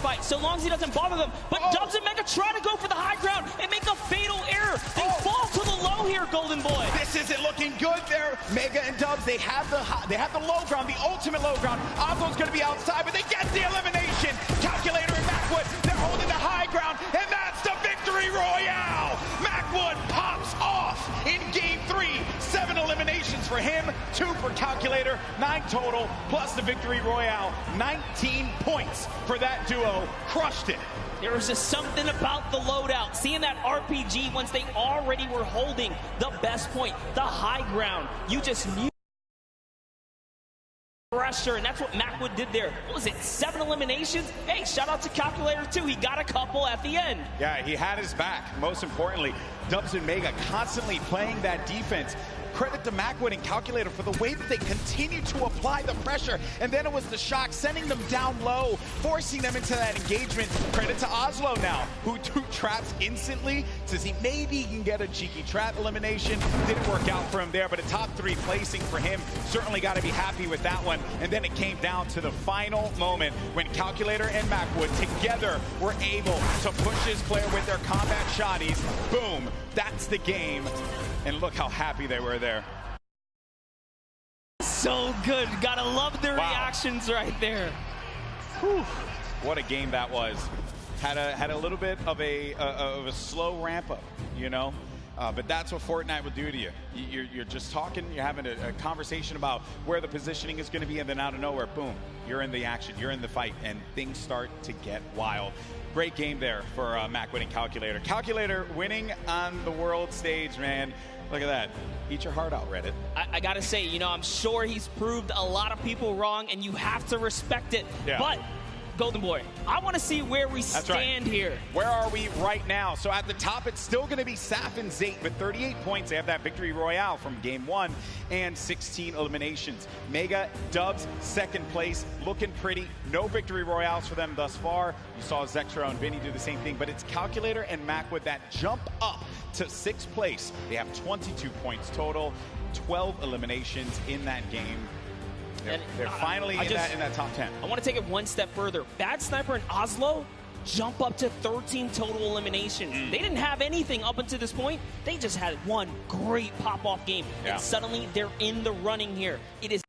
fight, so long as he doesn't bother them. But Dubs and Mega try to go for the high ground and make a fatal error. They fall to the low here, Golden Boy. This isn't looking good there. Mega and Dubs, they have the low ground, the ultimate low ground. Oslo's going to be outside, but they get the elimination. Calculator and Macwood, they're holding the high ground, and that's the victory royale. Macwood pops off in game 3. 7 eliminations for him, 2 for Calculator, 9 total, plus the victory royale. 19 points for that duo. Crushed it. There was just something about the loadout. Seeing that RPG once they already were holding the best point, the high ground. You just knew pressure, and that's what Macwood did there. What was it, 7 eliminations? Hey, shout out to Calculator too. He got a couple at the end. Yeah, he had his back. Most importantly, Dubs and Mega constantly playing that defense. Credit to Macwood and Calculator for the way that they continue to apply the pressure. And then it was the shock, sending them down low, forcing them into that engagement. Credit to Oslo now, who traps instantly to see maybe he can get a cheeky trap elimination. Didn't work out for him there, but a top 3 placing for him. Certainly got to be happy with that one. And then it came down to the final moment when Calculator and Macwood together were able to push this player with their combat shotties. Boom, that's the game. And look how happy they were there. So good. Gotta love the reactions right there. Whew. What a game that was. Had a little bit of a slow ramp up, you know. But that's what Fortnite will do to you. You're just talking, you're having a conversation about where the positioning is going to be, and then out of nowhere, boom, you're in the action, you're in the fight, and things start to get wild. Great game there for Mac winning Calculator. Calculator winning on the world stage, man. Look at that. Eat your heart out, Reddit. I got to say, I'm sure he's proved a lot of people wrong, and you have to respect it. Yeah. But, Golden Boy, I want to see where we stand here. Where are we right now? So at the top, it's still going to be Saf and Zayt with 38 points. They have that victory royale from game 1 and 16 eliminations. Mega Dubs, second place, looking pretty. No victory royales for them thus far. You saw Zexro and Vinny do the same thing, but it's Calculator and Mac with that jump up to 6th place. They have 22 points total, 12 eliminations in that game. They're finally in that top 10. I want to take it one step further. Bad Sniper and Oslo jump up to 13 total eliminations. They didn't have anything up until this point. They just had one great pop-off game. And suddenly they're in the running here. It is